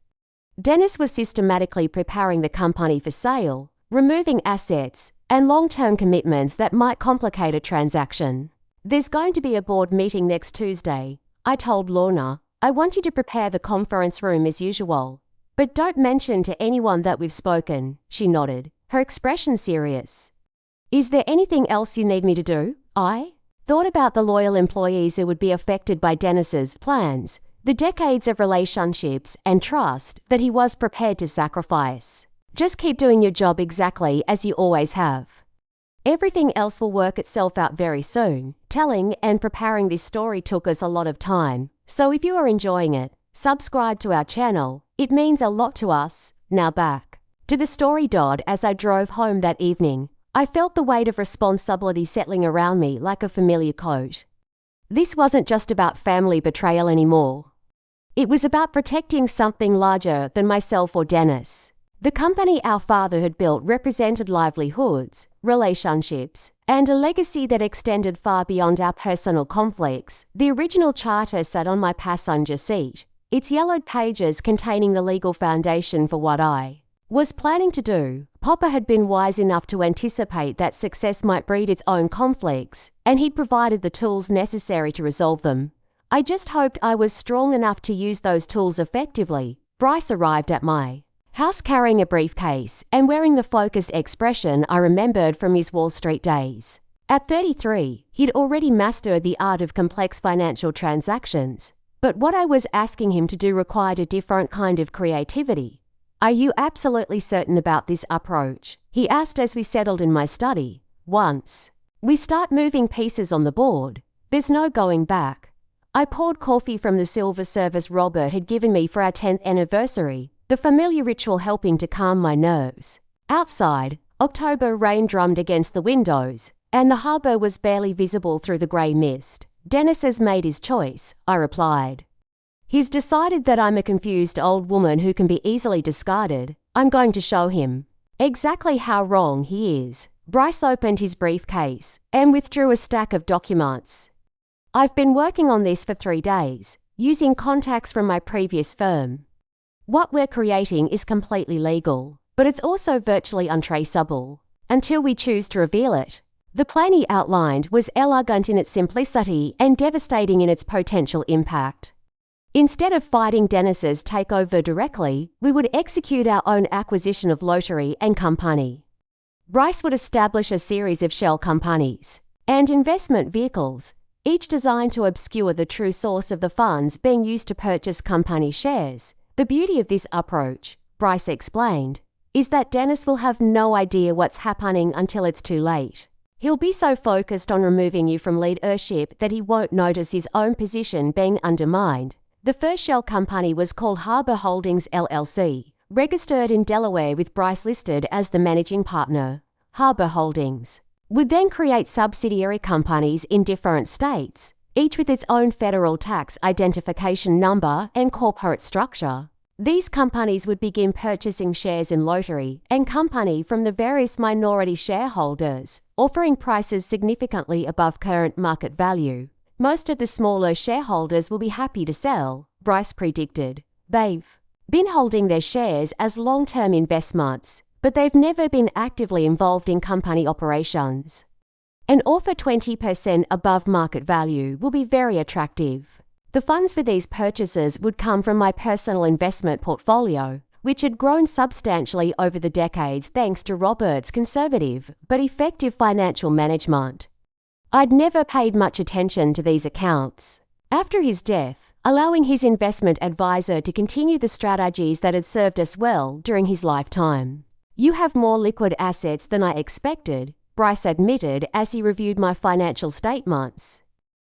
Dennis was systematically preparing the company for sale, removing assets and long-term commitments that might complicate a transaction. There's going to be a board meeting next Tuesday, I told Lorna. I want you to prepare the conference room as usual. But don't mention to anyone that we've spoken, she nodded, her expression serious. Is there anything else you need me to do? I thought about the loyal employees who would be affected by Dennis's plans, the decades of relationships and trust that he was prepared to sacrifice. Just keep doing your job exactly as you always have. Everything else will work itself out very soon. Telling and preparing this story took us a lot of time, so if you are enjoying it, subscribe to our channel. It means a lot to us. Now back to the story. As I drove home that evening, I felt the weight of responsibility settling around me like a familiar coat. This wasn't just about family betrayal anymore. It was about protecting something larger than myself or Dennis. The company our father had built represented livelihoods, relationships, and a legacy that extended far beyond our personal conflicts. The original charter sat on my passenger seat, its yellowed pages containing the legal foundation for what I was planning to do. Papa had been wise enough to anticipate that success might breed its own conflicts, and he'd provided the tools necessary to resolve them. I just hoped I was strong enough to use those tools effectively. Bryce arrived at my house carrying a briefcase and wearing the focused expression I remembered from his Wall Street days. At 33, he'd already mastered the art of complex financial transactions, but what I was asking him to do required a different kind of creativity. Are you absolutely certain about this approach? He asked as we settled in my study. Once we start moving pieces on the board, there's no going back. I poured coffee from the silver service Robert had given me for our 10th anniversary, the familiar ritual helping to calm my nerves. Outside, October rain drummed against the windows, and the harbour was barely visible through the grey mist. Dennis has made his choice, I replied. He's decided that I'm a confused old woman who can be easily discarded. I'm going to show him exactly how wrong he is. Bryce opened his briefcase and withdrew a stack of documents. I've been working on this for 3 days, using contacts from my previous firm. What we're creating is completely legal, but it's also virtually untraceable until we choose to reveal it. The plan he outlined was elegant in its simplicity and devastating in its potential impact. Instead of fighting Dennis's takeover directly, we would execute our own acquisition of Lottery and Company. Bryce would establish a series of shell companies and investment vehicles, each designed to obscure the true source of the funds being used to purchase company shares. The beauty of this approach, Bryce explained, is that Dennis will have no idea what's happening until it's too late. He'll be so focused on removing you from leadership that he won't notice his own position being undermined. The first shell company was called Harbor Holdings LLC, registered in Delaware with Bryce listed as the managing partner. Harbor Holdings would then create subsidiary companies in different states, each with its own federal tax identification number and corporate structure. These companies would begin purchasing shares in Lottery and Company from the various minority shareholders, offering prices significantly above current market value. Most of the smaller shareholders will be happy to sell, Bryce predicted. They've been holding their shares as long-term investments, but they've never been actively involved in company operations. An offer 20% above market value will be very attractive. The funds for these purchases would come from my personal investment portfolio, which had grown substantially over the decades thanks to Robert's conservative but effective financial management. I'd never paid much attention to these accounts. After his death, allowing his investment advisor to continue the strategies that had served us well during his lifetime. "You have more liquid assets than I expected," Bryce admitted as he reviewed my financial statements.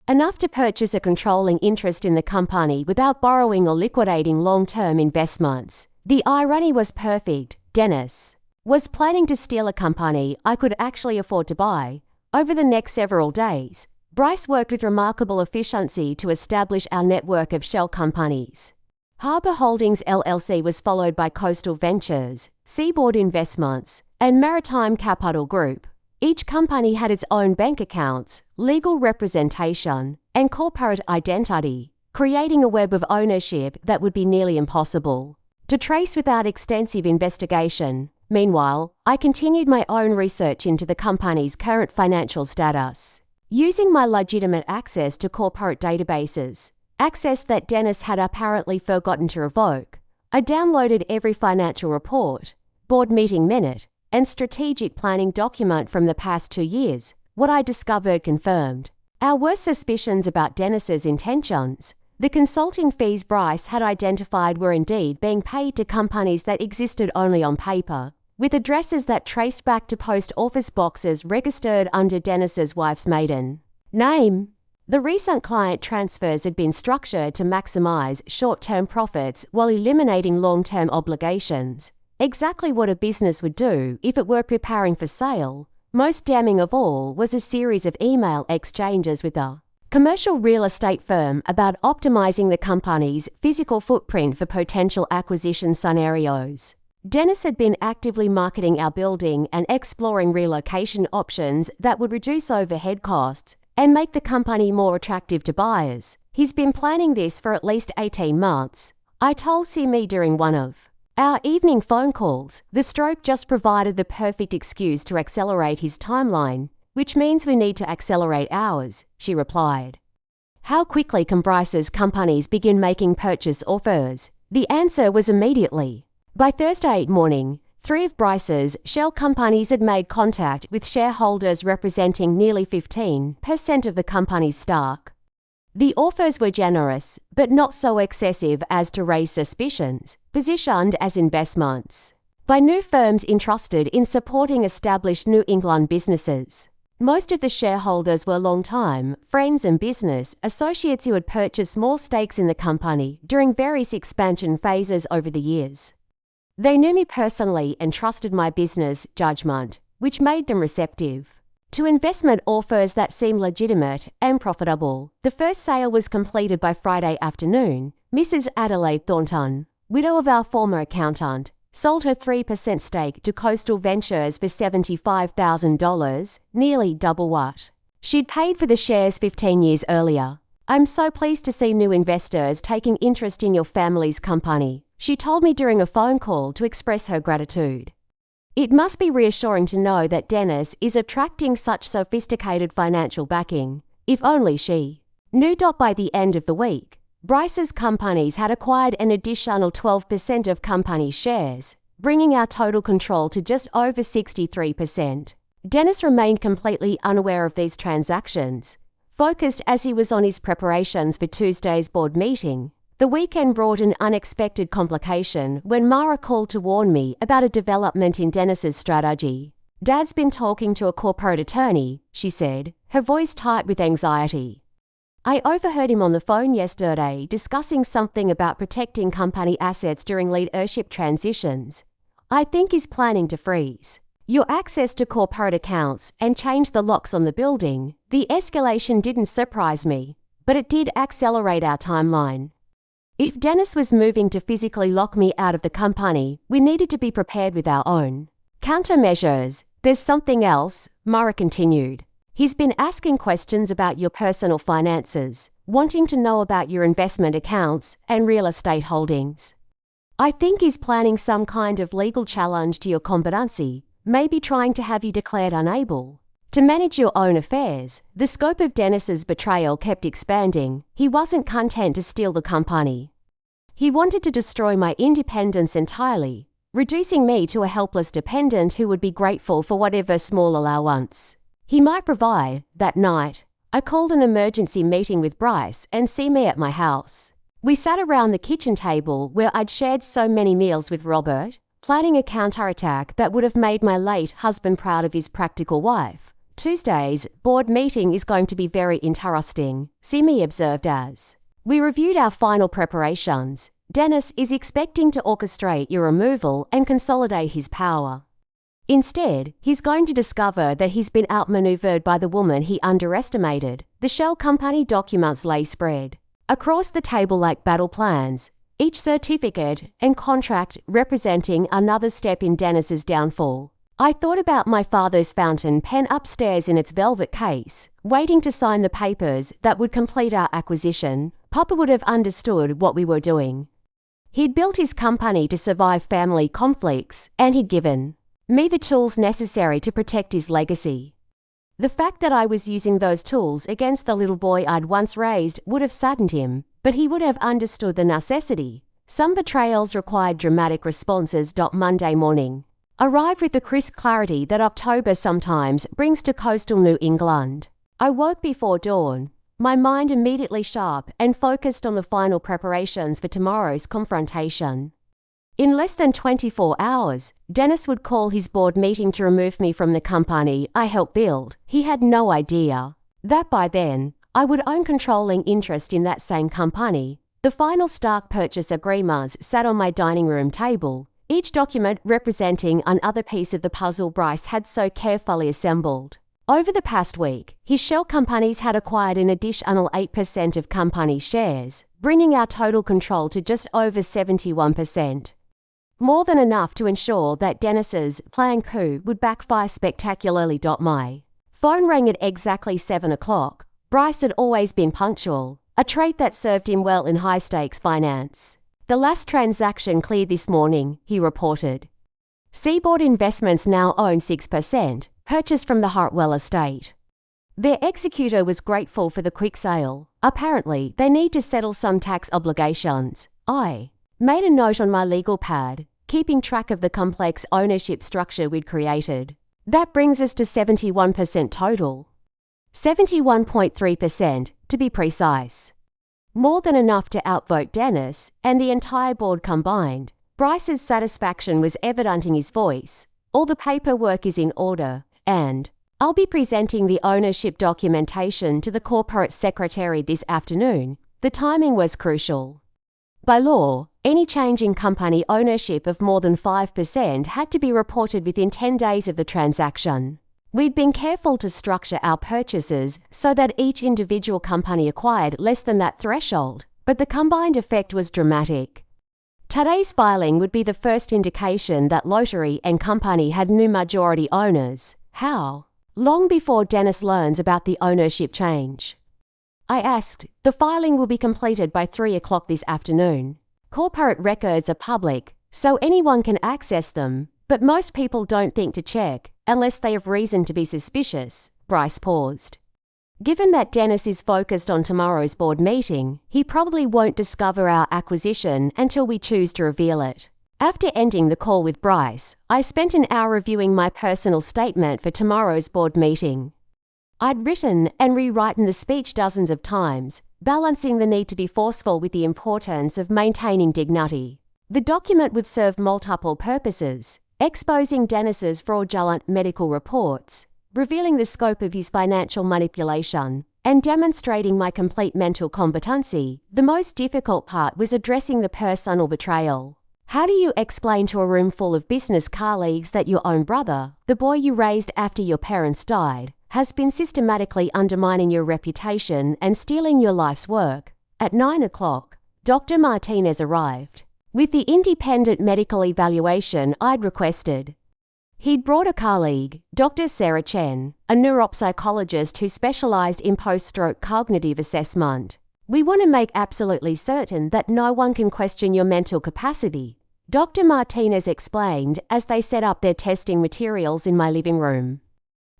"Enough to purchase a controlling interest in the company without borrowing or liquidating long-term investments. The irony was perfect. Dennis was planning to steal a company I could actually afford to buy. Over the next several days, Bryce worked with remarkable efficiency to establish our network of shell companies. Harbor Holdings LLC was followed by Coastal Ventures, Seaboard Investments, and Maritime Capital Group. Each company had its own bank accounts, legal representation, and corporate identity, creating a web of ownership that would be nearly impossible to trace without extensive investigation. Meanwhile, I continued my own research into the company's current financial status. Using my legitimate access to corporate databases, access that Dennis had apparently forgotten to revoke, I downloaded every financial report, board meeting minute, and strategic planning document from the past 2 years. What I discovered confirmed our worst suspicions about Dennis's intentions. The consulting fees Bryce had identified were indeed being paid to companies that existed only on paper, with addresses that traced back to post office boxes registered under Dennis's wife's maiden name. The recent client transfers had been structured to maximize short-term profits while eliminating long-term obligations. Exactly what a business would do if it were preparing for sale. Most damning of all was a series of email exchanges with a commercial real estate firm about optimizing the company's physical footprint for potential acquisition scenarios. Dennis had been actively marketing our building and exploring relocation options that would reduce overhead costs and make the company more attractive to buyers. He's been planning this for at least 18 months. I told Simi during one of our evening phone calls. The stroke just provided the perfect excuse to accelerate his timeline, which means we need to accelerate ours, she replied. How quickly can Bryce's companies begin making purchase offers? The answer was immediately. By Thursday morning, 3 of Bryce's shell companies had made contact with shareholders representing nearly 15% of the company's stock. The offers were generous, but not so excessive as to raise suspicions, positioned as investments by new firms interested in supporting established New England businesses. Most of the shareholders were long-time friends and business associates who had purchased small stakes in the company during various expansion phases over the years. They knew me personally and trusted my business judgment, which made them receptive to investment offers that seemed legitimate and profitable. The first sale was completed by Friday afternoon. Mrs. Adelaide Thornton, widow of our former accountant, sold her 3% stake to Coastal Ventures for $75,000, nearly double what she'd paid for the shares 15 years earlier. "I'm so pleased to see new investors taking interest in your family's company," she told me during a phone call to express her gratitude. It must be reassuring to know that Dennis is attracting such sophisticated financial backing. If only she knew. By the end of the week, Bryce's companies had acquired an additional 12% of company shares, bringing our total control to just over 63%. Dennis remained completely unaware of these transactions, focused as he was on his preparations for Tuesday's board meeting. The weekend brought an unexpected complication when Mara called to warn me about a development in Dennis's strategy. "Dad's been talking to a corporate attorney," she said, her voice tight with anxiety. "I overheard him on the phone yesterday discussing something about protecting company assets during leadership transitions. I think he's planning to freeze your access to corporate accounts and change the locks on the building." The escalation didn't surprise me, but it did accelerate our timeline. If Dennis was moving to physically lock me out of the company, we needed to be prepared with our own countermeasures. "There's something else," Mara continued. "He's been asking questions about your personal finances, wanting to know about your investment accounts and real estate holdings. I think he's planning some kind of legal challenge to your competency, maybe trying to have you declared unable to manage your own affairs." The scope of Dennis's betrayal kept expanding. He wasn't content to steal the company. He wanted to destroy my independence entirely, reducing me to a helpless dependent who would be grateful for whatever small allowance he might provide. That night, I called an emergency meeting with Bryce and Simi at my house. We sat around the kitchen table where I'd shared so many meals with Robert, planning a counterattack that would have made my late husband proud of his practical wife. Tuesday's board meeting is going to be very interesting, Simi observed as we reviewed our final preparations. Dennis is expecting to orchestrate your removal and consolidate his power. Instead, he's going to discover that he's been outmaneuvered by the woman he underestimated. The shell company documents lay spread across the table like battle plans, each certificate and contract representing another step in Dennis's downfall. I thought about my father's fountain pen upstairs in its velvet case, waiting to sign the papers that would complete our acquisition. Papa would have understood what we were doing. He'd built his company to survive family conflicts, and he'd given me the tools necessary to protect his legacy. The fact that I was using those tools against the little boy I'd once raised would have saddened him, but he would have understood the necessity. Some betrayals required dramatic responses. Monday morning arrived with the crisp clarity that October sometimes brings to coastal New England. I woke before dawn, my mind immediately sharp and focused on the final preparations for tomorrow's confrontation. In less than 24 hours, Dennis would call his board meeting to remove me from the company I helped build. He had no idea that by then, I would own controlling interest in that same company. The final stock purchase agreements sat on my dining room table, each document representing another piece of the puzzle Bryce had so carefully assembled. Over the past week, his shell companies had acquired an additional 8% of company shares, bringing our total control to just over 71%. More than enough to ensure that Dennis's plan coup would backfire spectacularly. My phone rang at exactly 7 o'clock. Bryce had always been punctual, a trait that served him well in high-stakes finance. The last transaction cleared this morning, he reported. Seaboard Investments now own 6%, purchased from the Hartwell estate. Their executor was grateful for the quick sale. Apparently, they need to settle some tax obligations. I made a note on my legal pad, keeping track of the complex ownership structure we'd created. That brings us to 71% total. 71.3% to be precise. More than enough to outvote Dennis and the entire board combined. Bryce's satisfaction was evident in his voice. All the paperwork is in order, and I'll be presenting the ownership documentation to the corporate secretary this afternoon. The timing was crucial. By law, any change in company ownership of more than 5% had to be reported within 10 days of the transaction. We'd been careful to structure our purchases so that each individual company acquired less than that threshold, but the combined effect was dramatic. Today's filing would be the first indication that Lottery and Company had new majority owners. How? Long before Dennis learns about the ownership change. I asked. The filing will be completed by 3 o'clock this afternoon. Corporate records are public, so anyone can access them, but most people don't think to check, unless they have reason to be suspicious. Bryce paused. Given that Dennis is focused on tomorrow's board meeting, he probably won't discover our acquisition until we choose to reveal it. After ending the call with Bryce, I spent an hour reviewing my personal statement for tomorrow's board meeting. I'd written and rewritten the speech dozens of times, balancing the need to be forceful with the importance of maintaining dignity. The document would serve multiple purposes: exposing Dennis's fraudulent medical reports, revealing the scope of his financial manipulation, and demonstrating my complete mental competency. The most difficult part was addressing the personal betrayal. How do you explain to a room full of business colleagues that your own brother, the boy you raised after your parents died, has been systematically undermining your reputation and stealing your life's work? At 9 o'clock, Dr. Martinez arrived with the independent medical evaluation I'd requested. He'd brought a colleague, Dr. Sarah Chen, a neuropsychologist who specialized in post-stroke cognitive assessment. We want to make absolutely certain that no one can question your mental capacity, Dr. Martinez explained as they set up their testing materials in my living room.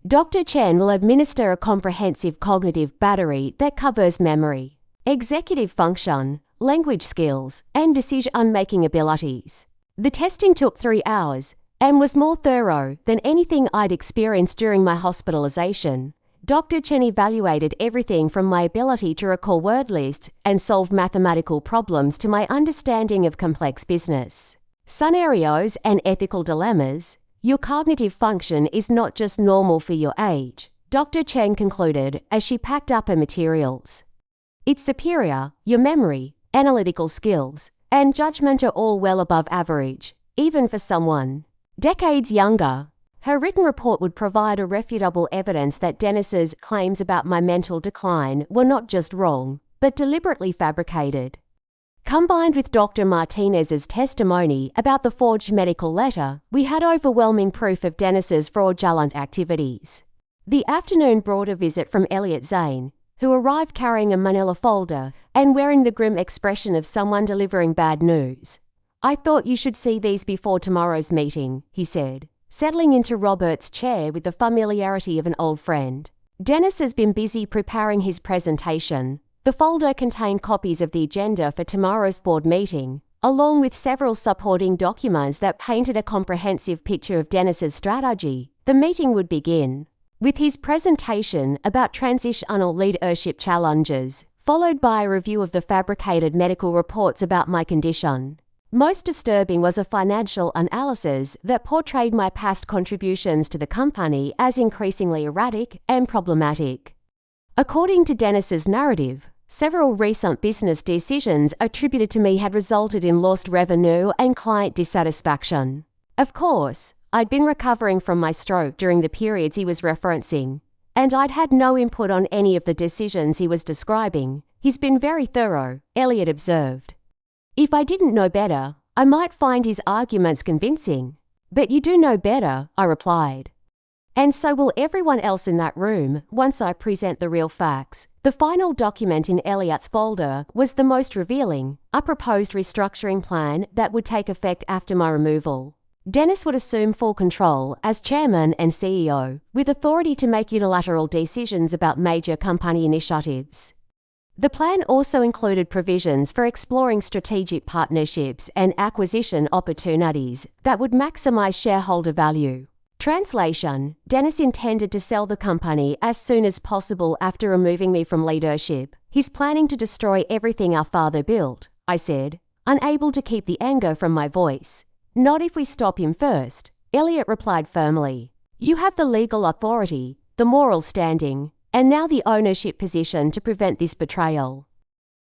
Dr. Chen will administer a comprehensive cognitive battery that covers memory, executive function, language skills, and decision-making abilities. The testing took 3 hours and was more thorough than anything I'd experienced during my hospitalization. Dr. Chen evaluated everything from my ability to recall word lists and solve mathematical problems to my understanding of complex business scenarios and ethical dilemmas. Your cognitive function is not just normal for your age, Dr. Chen concluded as she packed up her materials. It's superior. Your memory, analytical skills, and judgment are all well above average, even for someone decades younger. Her written report would provide irrefutable evidence that Dennis's claims about my mental decline were not just wrong, but deliberately fabricated. Combined with Dr. Martinez's testimony about the forged medical letter, we had overwhelming proof of Dennis's fraudulent activities. The afternoon brought a visit from Elliot Zane, who arrived carrying a manila folder and wearing the grim expression of someone delivering bad news. "I thought you should see these before tomorrow's meeting," he said, settling into Robert's chair with the familiarity of an old friend. Dennis has been busy preparing his presentation. The folder contained copies of the agenda for tomorrow's board meeting, along with several supporting documents that painted a comprehensive picture of Dennis's strategy. The meeting would begin with his presentation about transitional leadership challenges, followed by a review of the fabricated medical reports about my condition. Most disturbing was a financial analysis that portrayed my past contributions to the company as increasingly erratic and problematic. According to Dennis's narrative, several recent business decisions attributed to me had resulted in lost revenue and client dissatisfaction. Of course, I'd been recovering from my stroke during the periods he was referencing, and I'd had no input on any of the decisions he was describing. He's been very thorough, Elliot observed. If I didn't know better, I might find his arguments convincing. But you do know better, I replied. And so will everyone else in that room once I present the real facts. The final document in Elliot's folder was the most revealing, a proposed restructuring plan that would take effect after my removal. Dennis would assume full control as chairman and CEO, with authority to make unilateral decisions about major company initiatives. The plan also included provisions for exploring strategic partnerships and acquisition opportunities that would maximize shareholder value. Translation: Dennis intended to sell the company as soon as possible after removing me from leadership. He's planning to destroy everything our father built, I said, unable to keep the anger from my voice. Not if we stop him first, Elliot replied firmly. You have the legal authority, the moral standing, and now the ownership position to prevent this betrayal.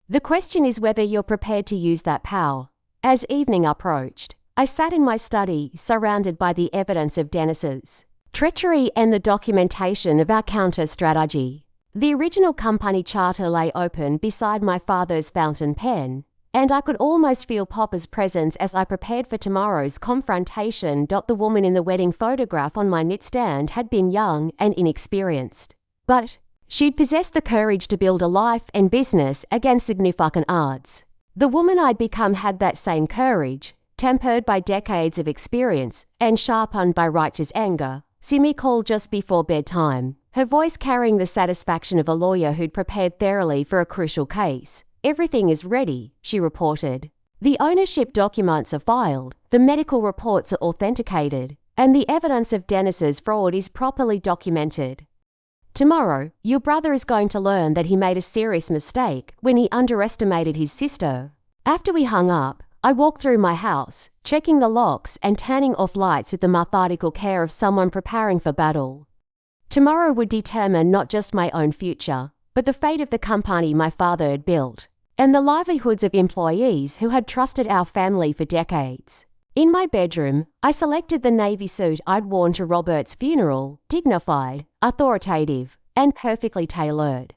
The question is whether you're prepared to use that power. As evening approached, I sat in my study, surrounded by the evidence of Dennis's treachery and the documentation of our counter-strategy. The original company charter lay open beside my father's fountain pen, and I could almost feel Papa's presence as I prepared for tomorrow's confrontation. The woman in the wedding photograph on my nightstand had been young and inexperienced, but she'd possessed the courage to build a life and business against significant odds. The woman I'd become had that same courage, tempered by decades of experience and sharpened by righteous anger. Simi called just before bedtime, her voice carrying the satisfaction of a lawyer who'd prepared thoroughly for a crucial case. Everything is ready, she reported. The ownership documents are filed, the medical reports are authenticated, and the evidence of Dennis's fraud is properly documented. Tomorrow, your brother is going to learn that he made a serious mistake when he underestimated his sister. After we hung up, I walked through my house, checking the locks and turning off lights with the methodical care of someone preparing for battle. Tomorrow would determine not just my own future, but the fate of the company my father had built, and the livelihoods of employees who had trusted our family for decades. In my bedroom, I selected the navy suit I'd worn to Robert's funeral, dignified, authoritative, and perfectly tailored.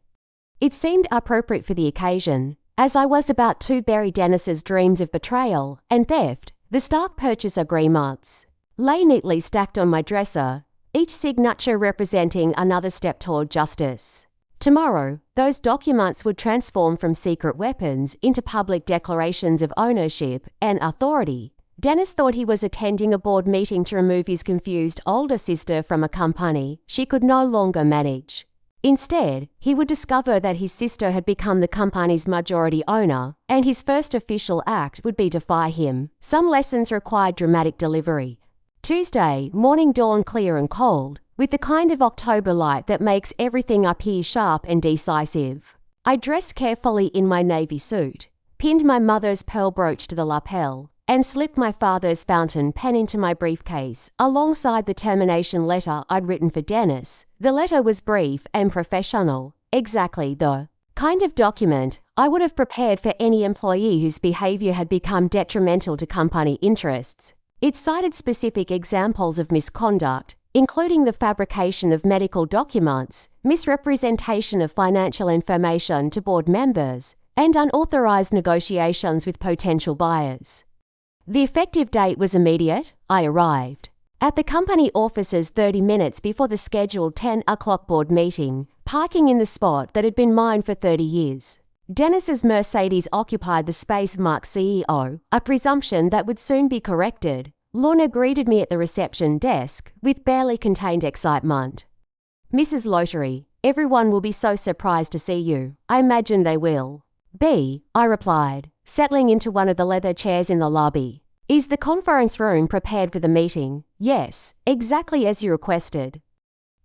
It seemed appropriate for the occasion, as I was about to bury Dennis's dreams of betrayal and theft. The stock purchase agreements lay neatly stacked on my dresser, each signature representing another step toward justice. Tomorrow, those documents would transform from secret weapons into public declarations of ownership and authority. Dennis thought he was attending a board meeting to remove his confused older sister from a company she could no longer manage. Instead, he would discover that his sister had become the company's majority owner, and his first official act would be to fire him. Some lessons required dramatic delivery. Tuesday, morning dawned clear and cold, with the kind of October light that makes everything appear sharp and decisive. I dressed carefully in my navy suit, pinned my mother's pearl brooch to the lapel, and slipped my father's fountain pen into my briefcase alongside the termination letter I'd written for Dennis. The letter was brief and professional, exactly the kind of document I would have prepared for any employee whose behavior had become detrimental to company interests. It cited specific examples of misconduct, including the fabrication of medical documents, misrepresentation of financial information to board members, and unauthorized negotiations with potential buyers. The effective date was immediate. I arrived at the company offices 30 minutes before the scheduled 10 o'clock board meeting, parking in the spot that had been mine for 30 years. Dennis's Mercedes occupied the space marked CEO, a presumption that would soon be corrected. Lorna greeted me at the reception desk with barely contained excitement. "Mrs. Lottery, everyone will be so surprised to see you. I imagine they will." I replied, settling into one of the leather chairs in the lobby. "Is the conference room prepared for the meeting?" "Yes, exactly as you requested.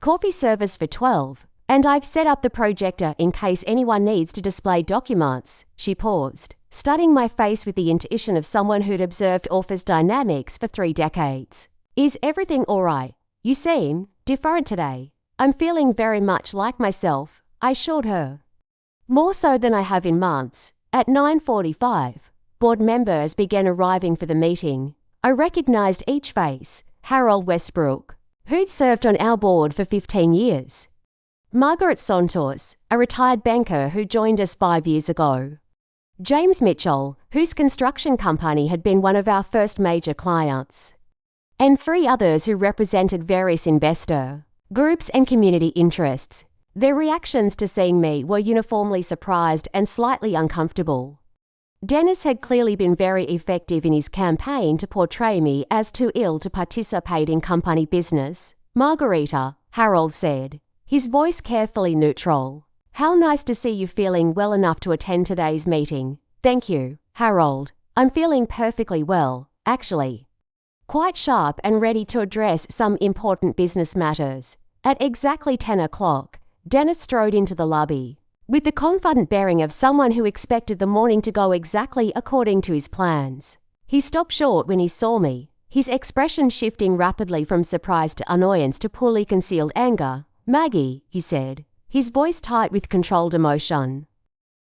Coffee service for 12, and I've set up the projector in case anyone needs to display documents." She paused, studying my face with the intuition of someone who'd observed office dynamics for 3 decades. "Is everything all right? You seem different today." "I'm feeling very much like myself," I assured her. "More so than I have in months." At 9:45, board members began arriving for the meeting. I recognized each face: Harold Westbrook, who'd served on our board for 15 years. Margaret Santos, a retired banker who joined us 5 years ago. James Mitchell, whose construction company had been one of our first major clients. And 3 others who represented various investor groups and community interests. Their reactions to seeing me were uniformly surprised and slightly uncomfortable. Dennis had clearly been very effective in his campaign to portray me as too ill to participate in company business. "Margarita," Harold said, his voice carefully neutral. "How nice to see you feeling well enough to attend today's meeting." "Thank you, Harold. I'm feeling perfectly well, actually. Quite sharp and ready to address some important business matters." At exactly 10 o'clock, Dennis strode into the lobby, with the confident bearing of someone who expected the morning to go exactly according to his plans. He stopped short when he saw me, his expression shifting rapidly from surprise to annoyance to poorly concealed anger. "Maggie," he said, his voice tight with controlled emotion.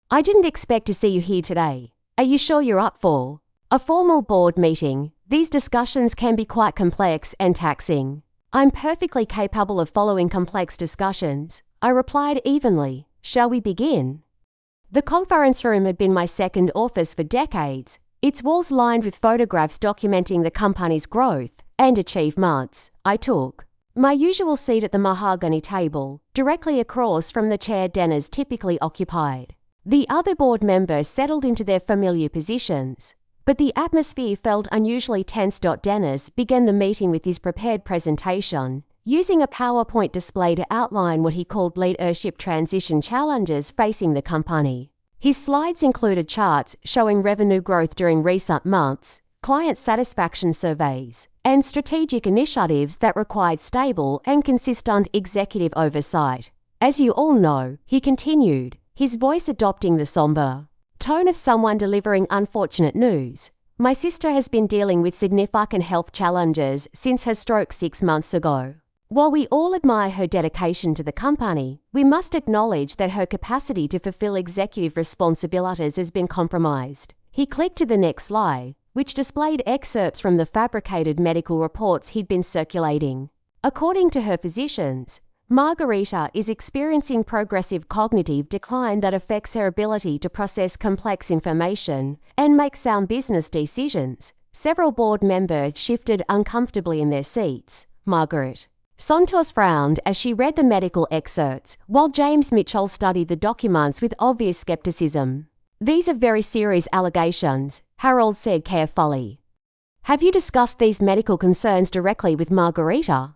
"I didn't expect to see you here today. Are you sure you're up for a formal board meeting? These discussions can be quite complex and taxing." "I'm perfectly capable of following complex discussions," I replied evenly. "Shall we begin?" The conference room had been my second office for decades, its walls lined with photographs documenting the company's growth and achievements. I took my usual seat at the mahogany table, directly across from the chair Dennis typically occupied. The other board members settled into their familiar positions, but the atmosphere felt unusually tense. Dennis began the meeting with his prepared presentation, using a PowerPoint display to outline what he called leadership transition challenges facing the company. His slides included charts showing revenue growth during recent months, client satisfaction surveys, and strategic initiatives that required stable and consistent executive oversight. "As you all know," he continued, his voice adopting the somber tone of someone delivering unfortunate news, "my sister has been dealing with significant health challenges since her stroke 6 months ago. While we all admire her dedication to the company, we must acknowledge that her capacity to fulfill executive responsibilities has been compromised." He clicked to the next slide, which displayed excerpts from the fabricated medical reports he'd been circulating. According to her physicians, Margarita is experiencing progressive cognitive decline that affects her ability to process complex information and make sound business decisions. Several board members shifted uncomfortably in their seats. Margaret Santos frowned as she read the medical excerpts, while James Mitchell studied the documents with obvious skepticism. "These are very serious allegations," Harold said carefully. "Have you discussed these medical concerns directly with Margarita?"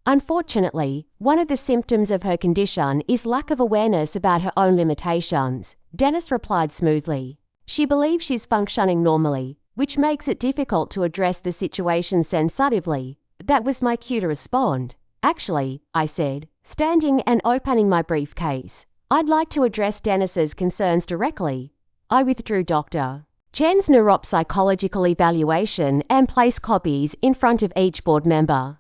"Unfortunately, one of the symptoms of her condition is lack of awareness about her own limitations," Dennis replied smoothly. "She believes she's functioning normally, which makes it difficult to address the situation sensitively." That was my cue to respond. Actually, I said, standing and opening my briefcase, I'd like to address Dennis's concerns directly. I withdrew Dr. Chen's neuropsychological evaluation and placed copies in front of each board member.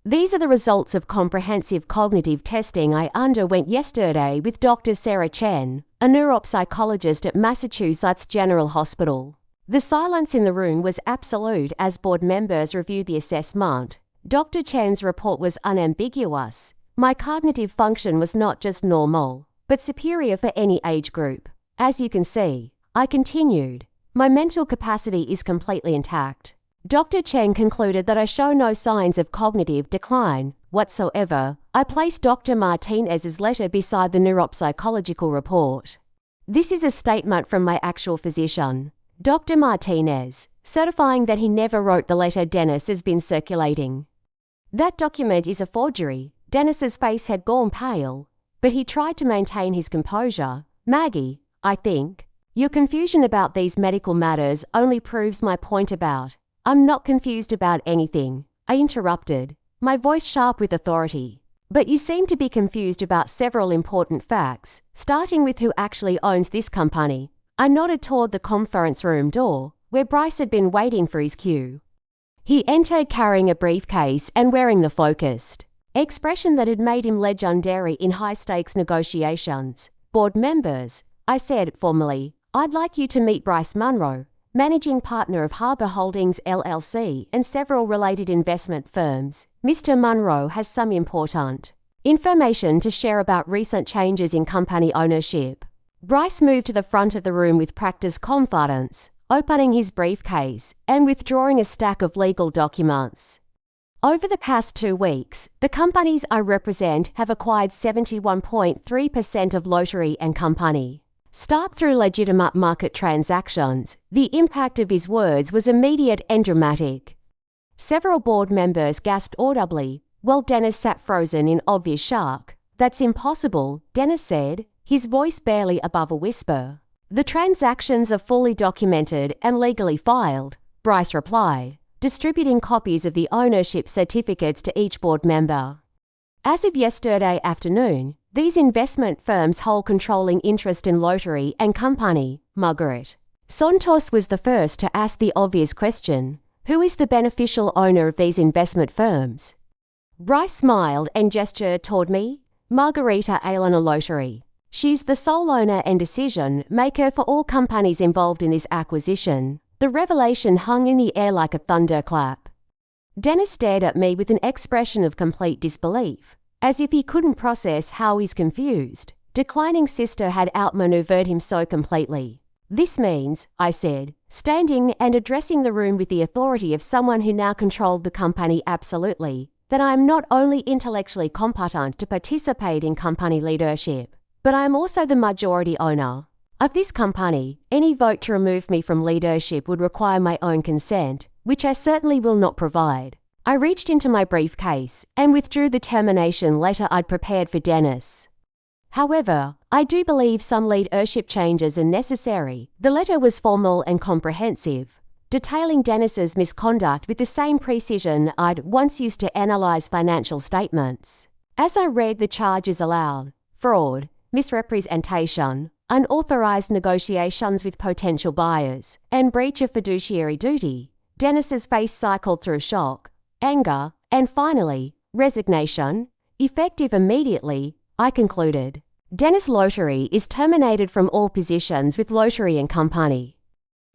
These are the results of comprehensive cognitive testing I underwent yesterday with Dr. Sarah Chen, a neuropsychologist at Massachusetts General Hospital. The silence in the room was absolute as board members reviewed the assessment. Dr. Chen's report was unambiguous. My cognitive function was not just normal, but superior for any age group. As you can see, I continued, my mental capacity is completely intact. Dr. Chen concluded that I show no signs of cognitive decline whatsoever. I placed Dr. Martinez's letter beside the neuropsychological report. This is a statement from my actual physician, Dr. Martinez, certifying that he never wrote the letter Dennis has been circulating. That document is a forgery. Dennis's face had gone pale, but he tried to maintain his composure. Maggie, I think, your confusion about these medical matters only proves my point about. I'm not confused about anything, I interrupted, my voice sharp with authority. But you seem to be confused about several important facts, starting with who actually owns this company. I nodded toward the conference room door, where Bryce had been waiting for his cue. He entered carrying a briefcase and wearing the focused expression that had made him legendary in high-stakes negotiations. Board members, I said formally, I'd like you to meet Bryce Munro, managing partner of Harbor Holdings LLC and several related investment firms. Mr. Munro has some important information to share about recent changes in company ownership. Bryce moved to the front of the room with practiced confidence, opening his briefcase and withdrawing a stack of legal documents. Over the past 2 weeks, the companies I represent have acquired 71.3% of Lottery and Company. Start through legitimate market transactions. The impact of his words was immediate and dramatic. Several board members gasped audibly, while Dennis sat frozen in obvious shock. That's impossible, Dennis said, his voice barely above a whisper. The transactions are fully documented and legally filed, Bryce replied, distributing copies of the ownership certificates to each board member. As of yesterday afternoon, these investment firms hold controlling interest in Lottery and Company. Margaret Santos was the first to ask the obvious question, who is the beneficial owner of these investment firms? Bryce smiled and gestured toward me, Margarita Aylana Lottery. She's the sole owner and decision maker for all companies involved in this acquisition. The revelation hung in the air like a thunderclap. Dennis stared at me with an expression of complete disbelief, as if he couldn't process how his confused, declining sister had outmaneuvered him so completely. This means, I said, standing and addressing the room with the authority of someone who now controlled the company absolutely, that I am not only intellectually competent to participate in company leadership, but I am also the majority owner of this company. Any vote to remove me from leadership would require my own consent, which I certainly will not provide. I reached into my briefcase and withdrew the termination letter I'd prepared for Dennis. However, I do believe some leadership changes are necessary. The letter was formal and comprehensive, detailing Dennis's misconduct with the same precision I'd once used to analyze financial statements. As I read the charges aloud, fraud, misrepresentation, unauthorized negotiations with potential buyers, and breach of fiduciary duty, Dennis's face cycled through shock, anger, and finally, resignation. Effective immediately, I concluded. Dennis Lottery is terminated from all positions with Lottery and Company.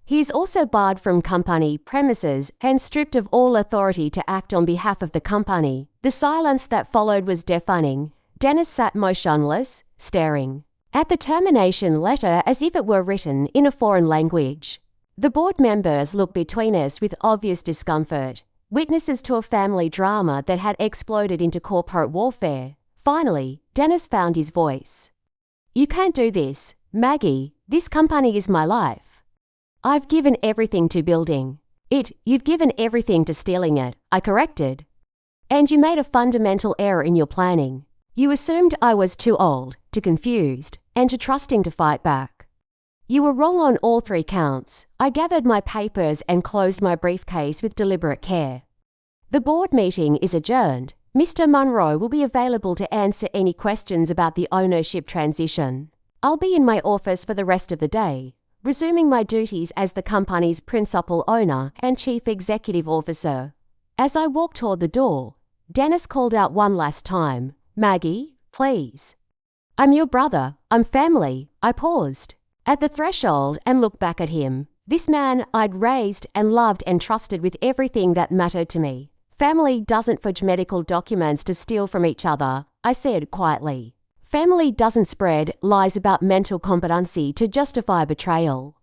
He is also barred from company premises and stripped of all authority to act on behalf of the company. The silence that followed was deafening. Dennis sat motionless, staring at the termination letter as if it were written in a foreign language. The board members looked between us with obvious discomfort, witnesses to a family drama that had exploded into corporate warfare. Finally, Dennis found his voice. You can't do this, Maggie. This company is my life. I've given everything to building it. You've given everything to stealing it, I corrected. And you made a fundamental error in your planning. You assumed I was too old, too confused, and too trusting to fight back. You were wrong on all 3 counts. I gathered my papers and closed my briefcase with deliberate care. The board meeting is adjourned. Mr. Munro will be available to answer any questions about the ownership transition. I'll be in my office for the rest of the day, resuming my duties as the company's principal owner and chief executive officer. As I walked toward the door, Dennis called out one last time, "Maggie, please." "I'm your brother. I'm family." I paused at the threshold and looked back at him. This man I'd raised and loved and trusted with everything that mattered to me. Family doesn't forge medical documents to steal from each other, I said quietly. Family doesn't spread lies about mental competency to justify betrayal.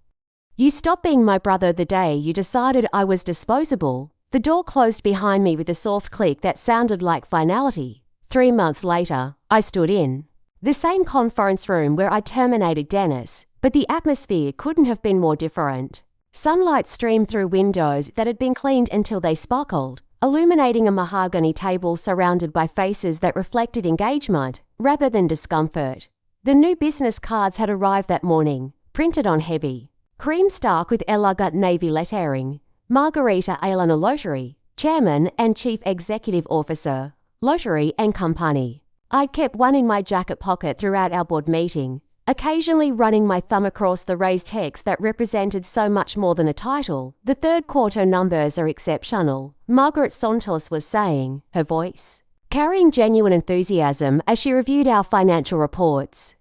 You stopped being my brother the day you decided I was disposable. The door closed behind me with a soft click that sounded like finality. 3 months later, I stood in the same conference room where I terminated Dennis, but the atmosphere couldn't have been more different. Sunlight streamed through windows that had been cleaned until they sparkled, illuminating a mahogany table surrounded by faces that reflected engagement rather than discomfort. The new business cards had arrived that morning, printed on heavy cream stark with elegant navy lettering. Margarita Elena Lottery, Chairman and Chief Executive Officer, Lottery and Company. I'd kept one in my jacket pocket throughout our board meeting, occasionally running my thumb across the raised text that represented so much more than a title. "The third quarter numbers are exceptional," Margaret Santos was saying, her voice carrying genuine enthusiasm as she reviewed our financial reports.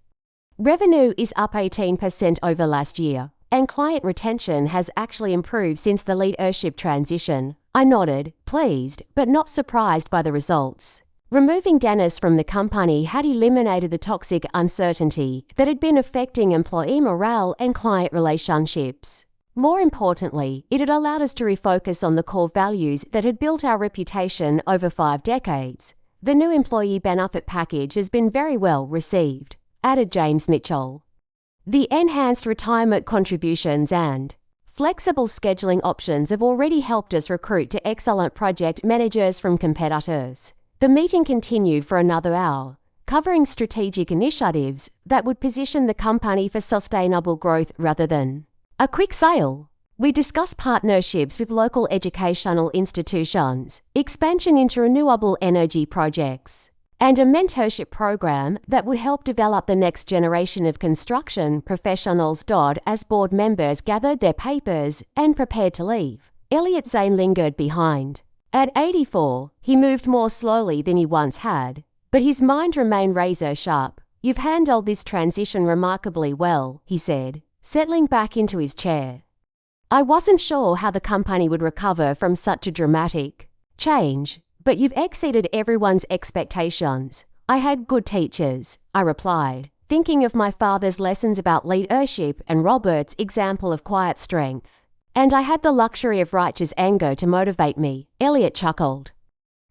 "Revenue is up 18% over last year, and client retention has actually improved since the leadership transition." I nodded, pleased but not surprised by the results. Removing Dennis from the company had eliminated the toxic uncertainty that had been affecting employee morale and client relationships. More importantly, it had allowed us to refocus on the core values that had built our reputation over 5 decades. "The new employee benefit package has been very well received," added James Mitchell. "The enhanced retirement contributions and flexible scheduling options have already helped us recruit to excellent project managers from competitors." The meeting continued for another hour, covering strategic initiatives that would position the company for sustainable growth rather than a quick sale. We discussed partnerships with local educational institutions, expansion into renewable energy projects, and a mentorship program that would help develop the next generation of construction professionals. As board members gathered their papers and prepared to leave, Elliot Zane lingered behind. At 84, he moved more slowly than he once had, but his mind remained razor sharp. "You've handled this transition remarkably well," he said, settling back into his chair. "I wasn't sure how the company would recover from such a dramatic change, but you've exceeded everyone's expectations. I had good teachers," I replied, thinking of my father's lessons about leadership and Robert's example of quiet strength. "And I had the luxury of righteous anger to motivate me," Elliot chuckled.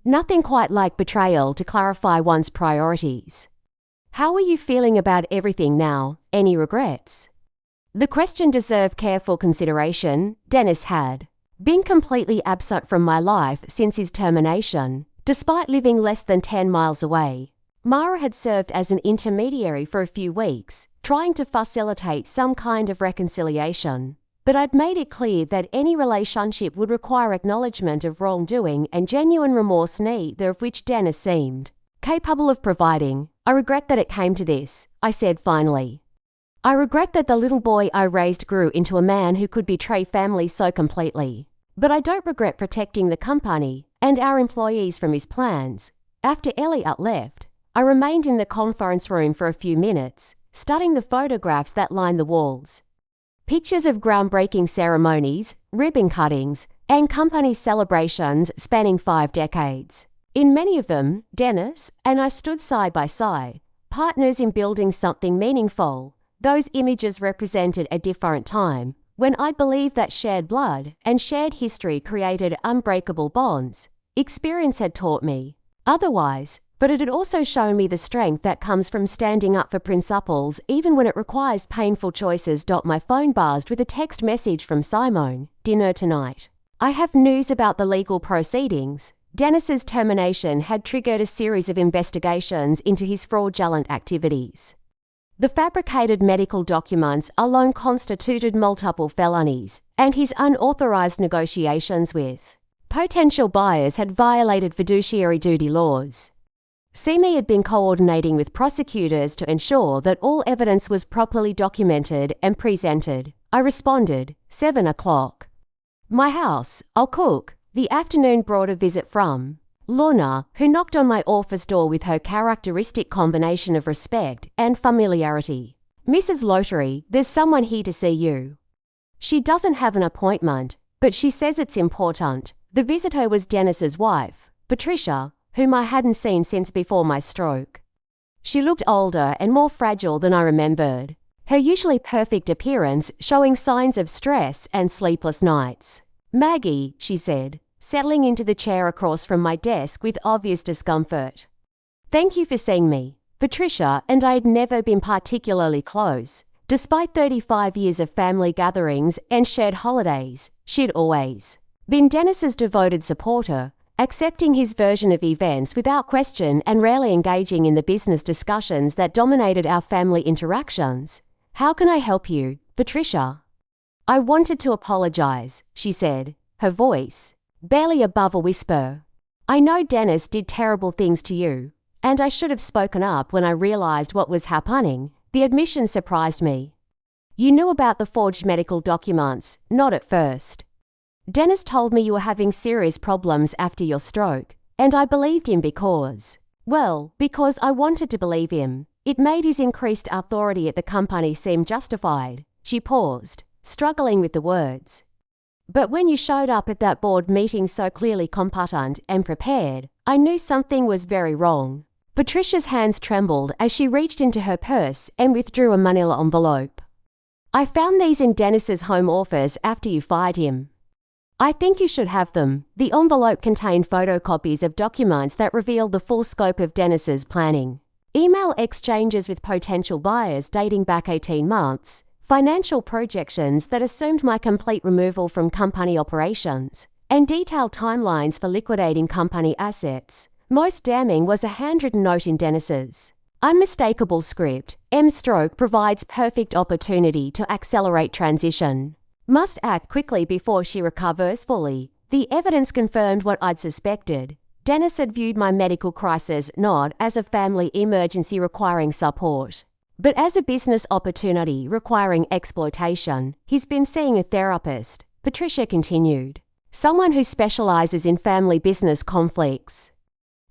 "Nothing quite like betrayal to clarify one's priorities." "How are you feeling about everything now? Any regrets?" The question deserved careful consideration. Dennis had been completely absent from my life since his termination, despite living less than 10 miles away. Mara had served as an intermediary for a few weeks, trying to facilitate some kind of reconciliation. But I'd made it clear that any relationship would require acknowledgement of wrongdoing and genuine remorse, neither of which Dennis seemed capable of providing. "I regret that it came to this," I said finally. "I regret that the little boy I raised grew into a man who could betray family so completely. But I don't regret protecting the company and our employees from his plans." After Elliot left, I remained in the conference room for a few minutes, studying the photographs that lined the walls. Pictures of groundbreaking ceremonies, ribbon cuttings, and company celebrations spanning 5 decades. In many of them, Dennis and I stood side by side, partners in building something meaningful. Those images represented a different time, when I believed that shared blood and shared history created unbreakable bonds. Experience had taught me otherwise, but it had also shown me the strength that comes from standing up for principles even when it requires painful choices. My phone buzzed with a text message from Simone. "Dinner tonight. I have news about the legal proceedings." Dennis's termination had triggered a series of investigations into his fraudulent activities. The fabricated medical documents alone constituted multiple felonies, and his unauthorized negotiations with Potential buyers had violated fiduciary duty laws. CME had been coordinating with prosecutors to ensure that all evidence was properly documented and presented. I responded, 7 o'clock. My house, I'll cook. The afternoon brought a visit from Lorna, who knocked on my office door with her characteristic combination of respect and familiarity. Mrs. Lottery, there's someone here to see you. She doesn't have an appointment, but she says it's important. The visitor was Dennis's wife, Patricia, whom I hadn't seen since before my stroke. She looked older and more fragile than I remembered, her usually perfect appearance showing signs of stress and sleepless nights. Maggie, she said, settling into the chair across from my desk with obvious discomfort. Thank you for seeing me. Patricia and I had never been particularly close. Despite 35 years of family gatherings and shared holidays, she'd always been Dennis's devoted supporter, accepting his version of events without question and rarely engaging in the business discussions that dominated our family interactions. How can I help you, Patricia? I wanted to apologize, she said, her voice barely above a whisper. I know Dennis did terrible things to you, and I should have spoken up when I realized what was happening. The admission surprised me. You knew about the forged medical documents, not at first. Dennis told me you were having serious problems after your stroke, and I believed him because I wanted to believe him. It made his increased authority at the company seem justified. She paused, struggling with the words. But when you showed up at that board meeting so clearly competent and prepared, I knew something was very wrong. Patricia's hands trembled as she reached into her purse and withdrew a manila envelope. I found these in Dennis's home office after you fired him. I think you should have them. The envelope contained photocopies of documents that revealed the full scope of Dennis's planning. Email exchanges with potential buyers dating back 18 months, financial projections that assumed my complete removal from company operations, and detailed timelines for liquidating company assets. Most damning was a handwritten note in Dennis's unmistakable script. M-stroke provides perfect opportunity to accelerate transition. Must act quickly before she recovers fully. The evidence confirmed what I'd suspected. Dennis had viewed my medical crisis not as a family emergency requiring support, but as a business opportunity requiring exploitation. He's been seeing a therapist, Patricia continued, someone who specializes in family business conflicts.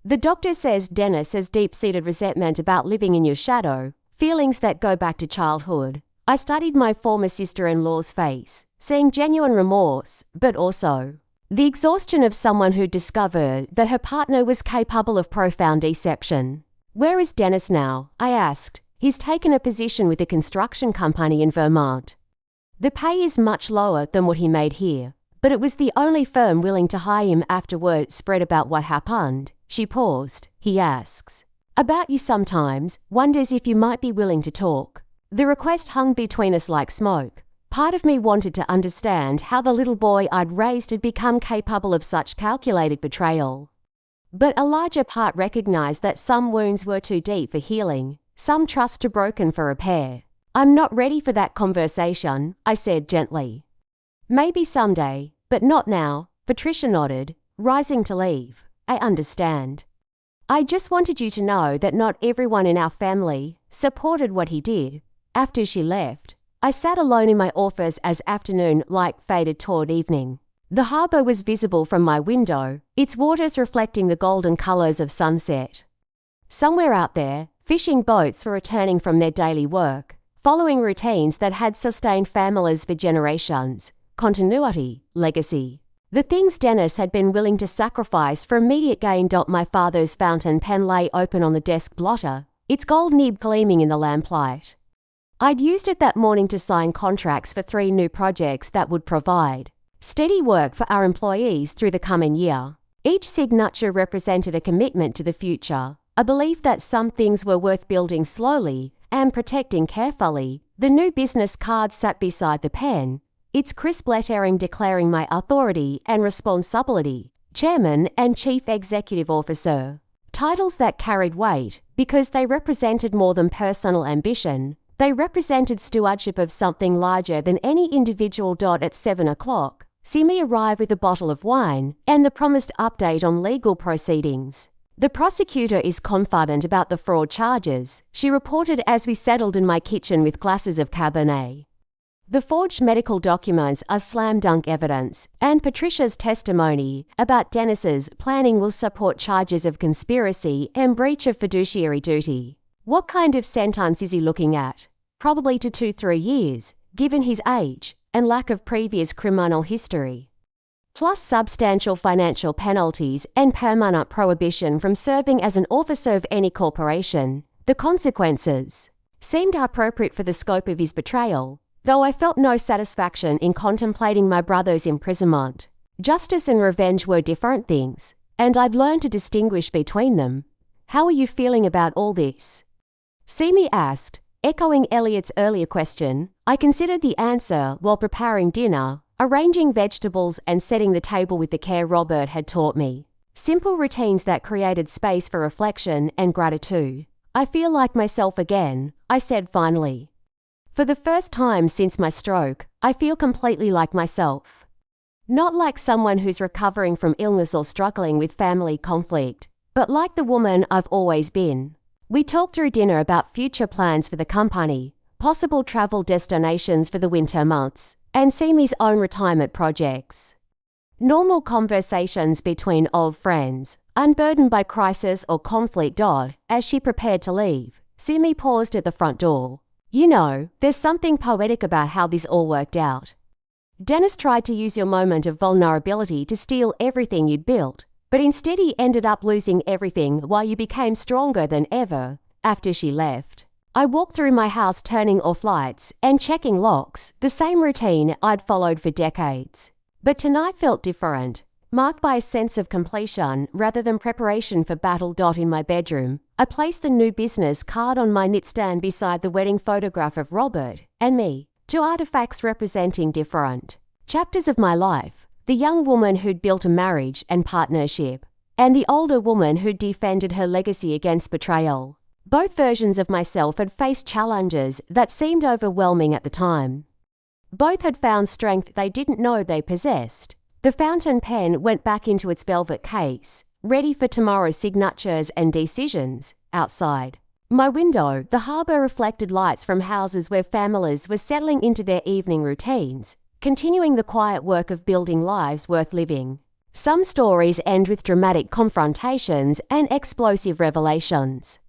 The doctor says Dennis has deep-seated resentment about living in your shadow, feelings that go back to childhood. I studied my former sister-in-law's face, seeing genuine remorse, but also the exhaustion of someone who discovered that her partner was capable of profound deception. Where is Dennis now? I asked. He's taken a position with a construction company in Vermont. The pay is much lower than what he made here, but it was the only firm willing to hire him after word spread about what happened. She paused. He asks about you sometimes, wonders if you might be willing to talk. The request hung between us like smoke. Part of me wanted to understand how the little boy I'd raised had become capable of such calculated betrayal. But a larger part recognized that some wounds were too deep for healing, some trust too broken for repair. I'm not ready for that conversation, I said gently. Maybe someday, but not now, Patricia nodded, rising to leave. I understand. I just wanted you to know that not everyone in our family supported what he did. After she left, I sat alone in my office as afternoon light faded toward evening. The harbor was visible from my window, its waters reflecting the golden colors of sunset. Somewhere out there, fishing boats were returning from their daily work, following routines that had sustained families for generations. Continuity, legacy. The things Dennis had been willing to sacrifice for immediate gain. My father's fountain pen lay open on the desk blotter, its gold nib gleaming in the lamplight. I'd used it that morning to sign contracts for 3 new projects that would provide steady work for our employees through the coming year. Each signature represented a commitment to the future, a belief that some things were worth building slowly and protecting carefully. The new business card sat beside the pen, its crisp lettering declaring my authority and responsibility, Chairman and Chief Executive Officer. Titles that carried weight because they represented more than personal ambition. They represented stewardship of something larger than any individual. At 7 o'clock, Simi arrived with a bottle of wine and the promised update on legal proceedings. The prosecutor is confident about the fraud charges, she reported as we settled in my kitchen with glasses of Cabernet. The forged medical documents are slam dunk evidence, and Patricia's testimony about Dennis's planning will support charges of conspiracy and breach of fiduciary duty. What kind of sentence is he looking at? Probably to 2-3 years, given his age and lack of previous criminal history. Plus substantial financial penalties and permanent prohibition from serving as an officer of any corporation. The consequences seemed appropriate for the scope of his betrayal, though I felt no satisfaction in contemplating my brother's imprisonment. Justice and revenge were different things, and I've learned to distinguish between them. How are you feeling about all this? Simi asked, echoing Elliot's earlier question. I considered the answer while preparing dinner, arranging vegetables and setting the table with the care Robert had taught me. Simple routines that created space for reflection and gratitude. I feel like myself again, I said finally. For the first time since my stroke, I feel completely like myself. Not like someone who's recovering from illness or struggling with family conflict, but like the woman I've always been. We talked through dinner about future plans for the company, possible travel destinations for the winter months, and Simi's own retirement projects. Normal conversations between old friends, unburdened by crisis or conflict. As she prepared to leave, Simi paused at the front door. You know, there's something poetic about how this all worked out. Dennis tried to use your moment of vulnerability to steal everything you'd built, but instead he ended up losing everything while you became stronger than ever after she left. I walked through my house turning off lights and checking locks, the same routine I'd followed for decades. But tonight felt different, marked by a sense of completion rather than preparation for battle. In my bedroom, I placed the new business card on my nightstand beside the wedding photograph of Robert and me, two artifacts representing different chapters of my life. The young woman who'd built a marriage and partnership, and the older woman who'd defended her legacy against betrayal. Both versions of myself had faced challenges that seemed overwhelming at the time. Both had found strength they didn't know they possessed. The fountain pen went back into its velvet case, ready for tomorrow's signatures and decisions. Outside my window, the harbour reflected lights from houses where families were settling into their evening routines, continuing the quiet work of building lives worth living. Some stories end with dramatic confrontations and explosive revelations.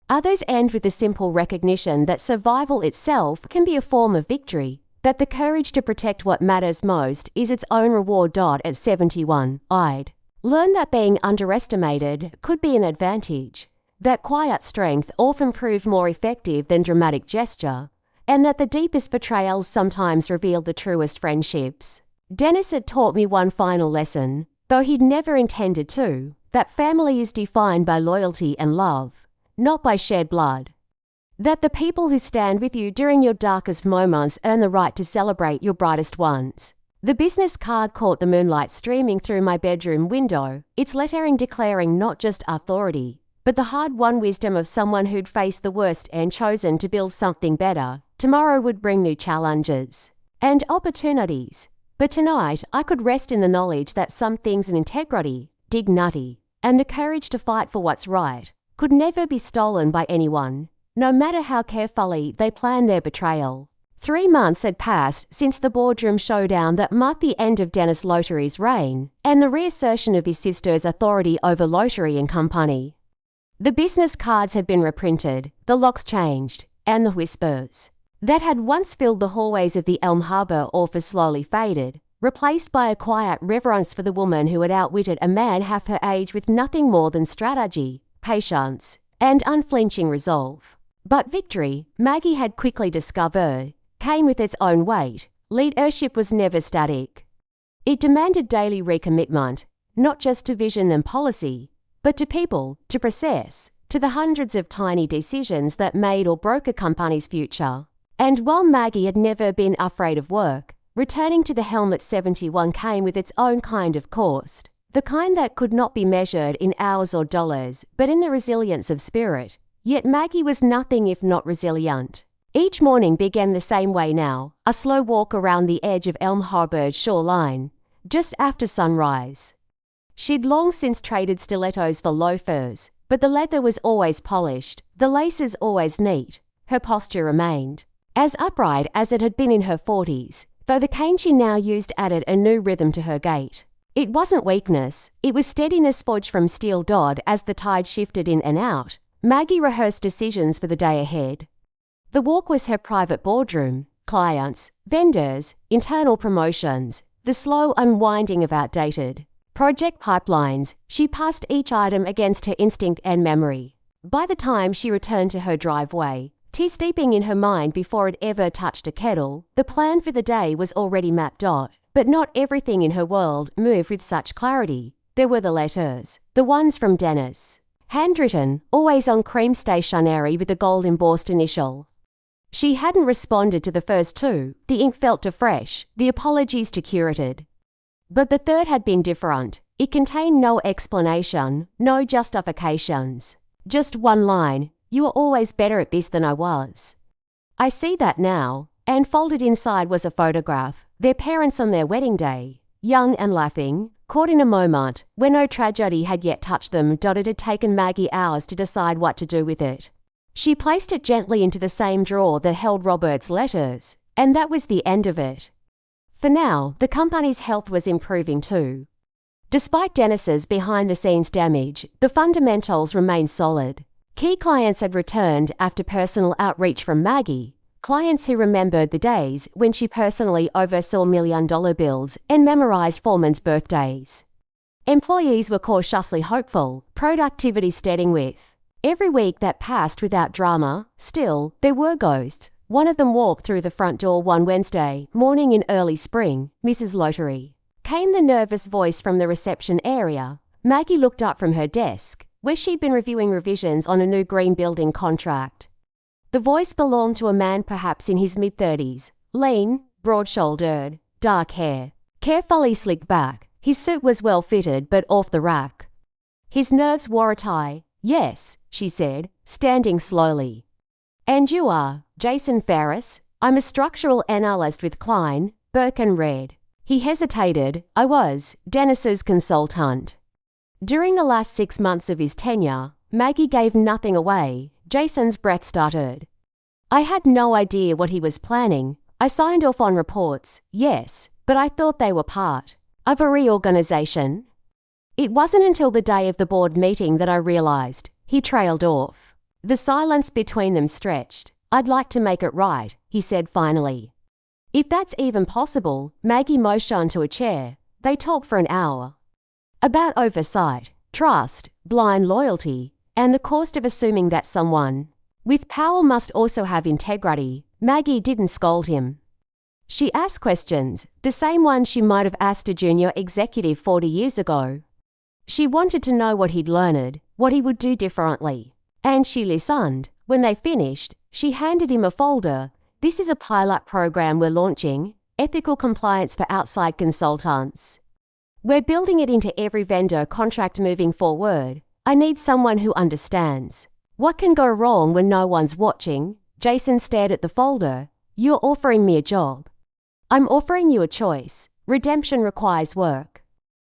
Others end with the simple recognition that survival itself can be a form of victory, that the courage to protect what matters most is its own reward. At 71, I'd learned that being underestimated could be an advantage, that quiet strength often proved more effective than dramatic gesture, and that the deepest betrayals sometimes reveal the truest friendships. Dennis had taught me one final lesson, though he'd never intended to, that family is defined by loyalty and love, not by shed blood. That the people who stand with you during your darkest moments earn the right to celebrate your brightest ones. The business card caught the moonlight streaming through my bedroom window, its lettering declaring not just authority, but the hard-won wisdom of someone who'd faced the worst and chosen to build something better. Tomorrow would bring new challenges and opportunities, but tonight I could rest in the knowledge that some things in integrity, dignity, and the courage to fight for what's right could never be stolen by anyone, no matter how carefully they planned their betrayal. 3 months had passed since the boardroom showdown that marked the end of Dennis Lotery's reign and the reassertion of his sister's authority over Lotery and Company. The business cards had been reprinted, the locks changed, and the whispers that had once filled the hallways of the Elm Harbor office slowly faded, replaced by a quiet reverence for the woman who had outwitted a man half her age with nothing more than strategy, patience, and unflinching resolve. But victory, Maggie had quickly discovered, came with its own weight. Leadership was never static. It demanded daily recommitment, not just to vision and policy, but to people, to process, to the hundreds of tiny decisions that made or broke a company's future. And while Maggie had never been afraid of work, returning to the helm at 71 came with its own kind of cost, the kind that could not be measured in hours or dollars, but in the resilience of spirit. Yet Maggie was nothing if not resilient. Each morning began the same way now, a slow walk around the edge of Elm Harbor shoreline, just after sunrise. She'd long since traded stilettos for loafers, but the leather was always polished, the laces always neat. Her posture remained as upright as it had been in her 40s, though the cane she now used added a new rhythm to her gait. It wasn't weakness, it was steadiness forged from steel dod as the tide shifted in and out. Maggie rehearsed decisions for the day ahead. The walk was her private boardroom, clients, vendors, internal promotions, the slow unwinding of outdated project pipelines. She passed each item against her instinct and memory. By the time she returned to her driveway, tea steeping in her mind before it ever touched a kettle, the plan for the day was already mapped out. But not everything in her world moved with such clarity. There were the letters, the ones from Dennis, handwritten, always on cream stationery with a gold-embossed initial. She hadn't responded to the first two. The ink felt too fresh, the apologies too curated. But the third had been different. It contained no explanation, no justifications. Just one line: "You were always better at this than I was." "I see that now." And folded inside was a photograph, their parents on their wedding day, young and laughing, caught in a moment when no tragedy had yet touched them. It had taken Maggie hours to decide what to do with it. She placed it gently into the same drawer that held Robert's letters, and that was the end of it. For now, the company's health was improving too. Despite Dennis's behind-the-scenes damage, the fundamentals remained solid. Key clients had returned after personal outreach from Maggie, clients who remembered the days when she personally oversaw million-dollar bills and memorized foremen's birthdays. Employees were cautiously hopeful, productivity steadying with every week that passed without drama. Still, there were ghosts. One of them walked through the front door one Wednesday morning in early spring. "Mrs. Lottery," came the nervous voice from the reception area. Maggie looked up from her desk, where she'd been reviewing revisions on a new green building contract. The voice belonged to a man perhaps in his mid-30s, lean, broad-shouldered, dark hair, carefully slicked back. His suit was well-fitted but off the rack. His nerves wore a tie. "Yes," she said, standing slowly. "And you are Jason Ferris?" "I'm a structural analyst with Klein, Burke and Red." He hesitated. "I was Dennis's consultant during the last 6 months of his tenure." Maggie gave nothing away. Jason's breath stuttered. "I had no idea what he was planning. I signed off on reports, yes, but I thought they were part of a reorganization." "It wasn't until the day of the board meeting that I realized." He trailed off. The silence between them stretched. "I'd like to make it right," he said finally. "If that's even possible." Maggie motioned to a chair. They talked for an hour. About oversight, trust, blind loyalty, and the cost of assuming that someone with power must also have integrity. Maggie didn't scold him. She asked questions, the same ones she might have asked a junior executive 40 years ago. She wanted to know what he'd learned, what he would do differently. And she listened. When they finished, she handed him a folder. "This is a pilot program we're launching, ethical compliance for outside consultants. We're building it into every vendor contract moving forward. I need someone who understands what can go wrong when no one's watching." Jason stared at the folder. "You're offering me a job. I'm offering you a choice. Redemption requires work.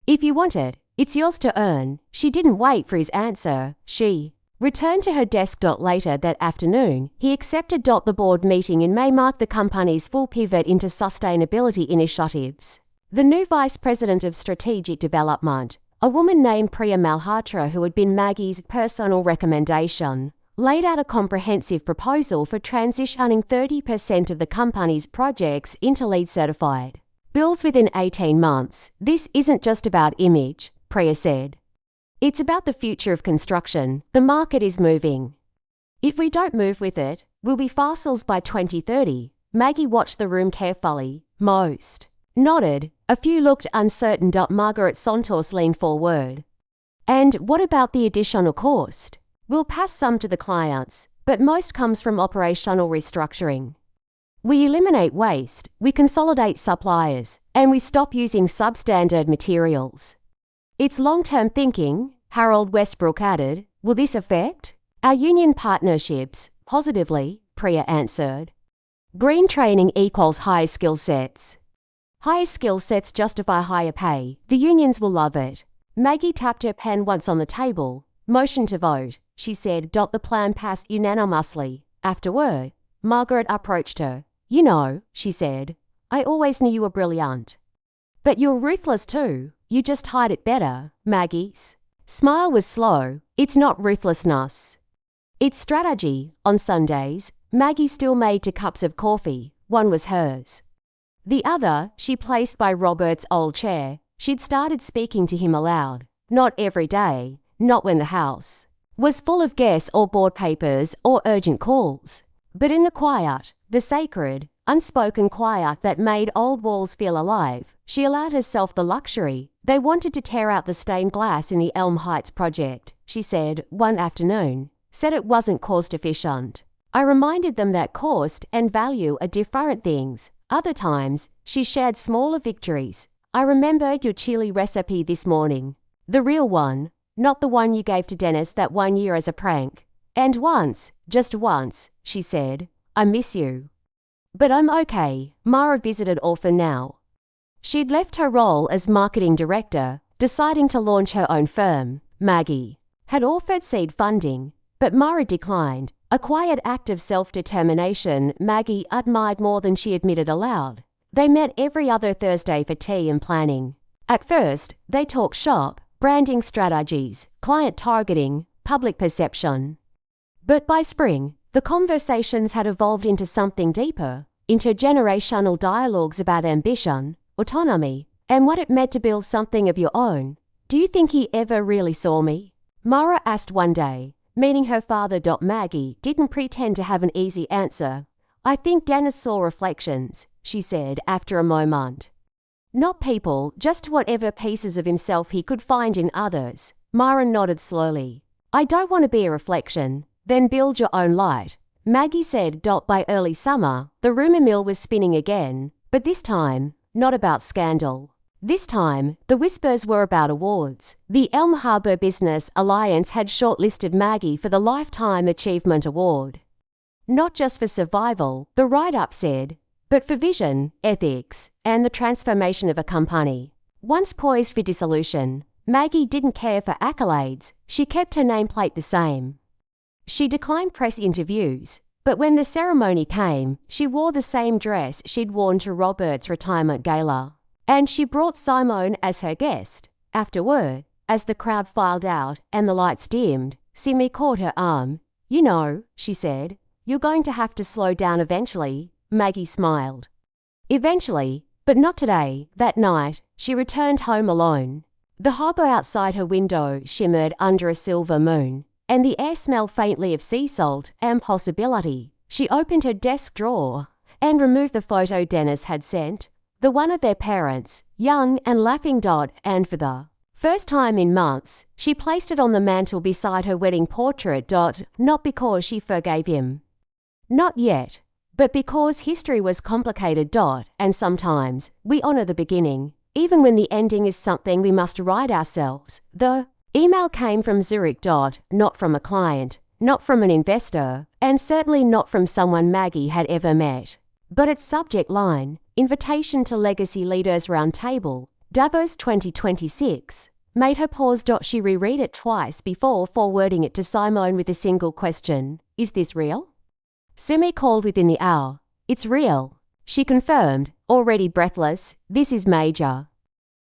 If you want it, it's yours to earn." She didn't wait for his answer. She returned to her desk. Later that afternoon, he accepted. The board meeting in May marked the company's full pivot into sustainability initiatives. The new vice president of strategic development, a woman named Priya Malhotra, who had been Maggie's personal recommendation, laid out a comprehensive proposal for transitioning 30% of the company's projects into LEED certified builds within 18 months. "This isn't just about image," Priya said. "It's about the future of construction. The market is moving. If we don't move with it, we'll be fossils by 2030. Maggie watched the room carefully. Most nodded. A few looked uncertain. Margaret Santos leaned forward. "And what about the additional cost?" "We'll pass some to the clients, but most comes from operational restructuring. We eliminate waste, we consolidate suppliers, and we stop using substandard materials." "It's long-term thinking," Harold Westbrook added. "Will this affect our union partnerships?" "Positively," Priya answered. "Green training equals high skill sets. Higher skill sets justify higher pay. The unions will love it. Maggie tapped her pen once on the table. Motion to vote, she said. The plan passed unanimously. Afterward, Margaret approached her. You know, she said, I always knew you were brilliant. But you're ruthless too. You just hide it better. Maggie's smile was slow. It's not ruthlessness. It's strategy. On Sundays, Maggie still made 2 cups of coffee. One was hers. The other, she placed by Robert's old chair. She'd started speaking to him aloud. Not every day, not when the house was full of guests or board papers or urgent calls. But in the quiet, the sacred, unspoken quiet that made old walls feel alive, she allowed herself the luxury. They wanted to tear out the stained glass in the Elm Heights project, she said, one afternoon. Said it wasn't cost efficient. I reminded them that cost and value are different things. Other times, she shared smaller victories. I remember your chili recipe this morning. The real one, not the one you gave to Dennis that one year as a prank. And once, just once, she said, I miss you. But I'm okay. Mara visited Orphan now. She'd left her role as marketing director, deciding to launch her own firm. Maggie had offered seed funding, but Mara declined. A quiet act of self-determination Maggie admired more than she admitted aloud. They met every other Thursday for tea and planning. At first, they talked shop, branding strategies, client targeting, public perception. But by spring, the conversations had evolved into something deeper, intergenerational dialogues about ambition, autonomy, and what it meant to build something of your own. Do you think he ever really saw me? Mara asked one day, meaning her father. Maggie didn't pretend to have an easy answer. I think Dennis saw reflections, she said after a moment. Not people, just whatever pieces of himself he could find in others. Mara nodded slowly. I don't want to be a reflection. Then build your own light, Maggie said. By early summer, the rumor mill was spinning again, but this time, not about scandal. This time, the whispers were about awards. The Elm Harbor Business Alliance had shortlisted Maggie for the Lifetime Achievement Award. Not just for survival, the write-up said, but for vision, ethics, and the transformation of a company. Once poised for dissolution, Maggie didn't care for accolades. She kept her nameplate the same. She declined press interviews, but when the ceremony came, she wore the same dress she'd worn to Robert's retirement gala. And she brought Simone as her guest. Afterward, as the crowd filed out and the lights dimmed, Simi caught her arm. You know, she said, you're going to have to slow down eventually. Maggie smiled. Eventually, but not today. That night, she returned home alone. The harbour outside her window shimmered under a silver moon, and the air smelled faintly of sea salt and possibility. She opened her desk drawer and removed the photo Dennis had sent. The one of their parents, young and laughing. And for the first time in months, she placed it on the mantel beside her wedding portrait. Not because she forgave him. Not yet, but because history was complicated. And sometimes we honor the beginning, even when the ending is something we must write ourselves. The email came from Zurich. Not from a client, not from an investor, and certainly not from someone Maggie had ever met. But its subject line, Invitation to Legacy Leaders Roundtable, Davos 2026, made her pause. She reread it twice before forwarding it to Simone with a single question. Is this real? Simi called within the hour. It's real, she confirmed, already breathless. This is major.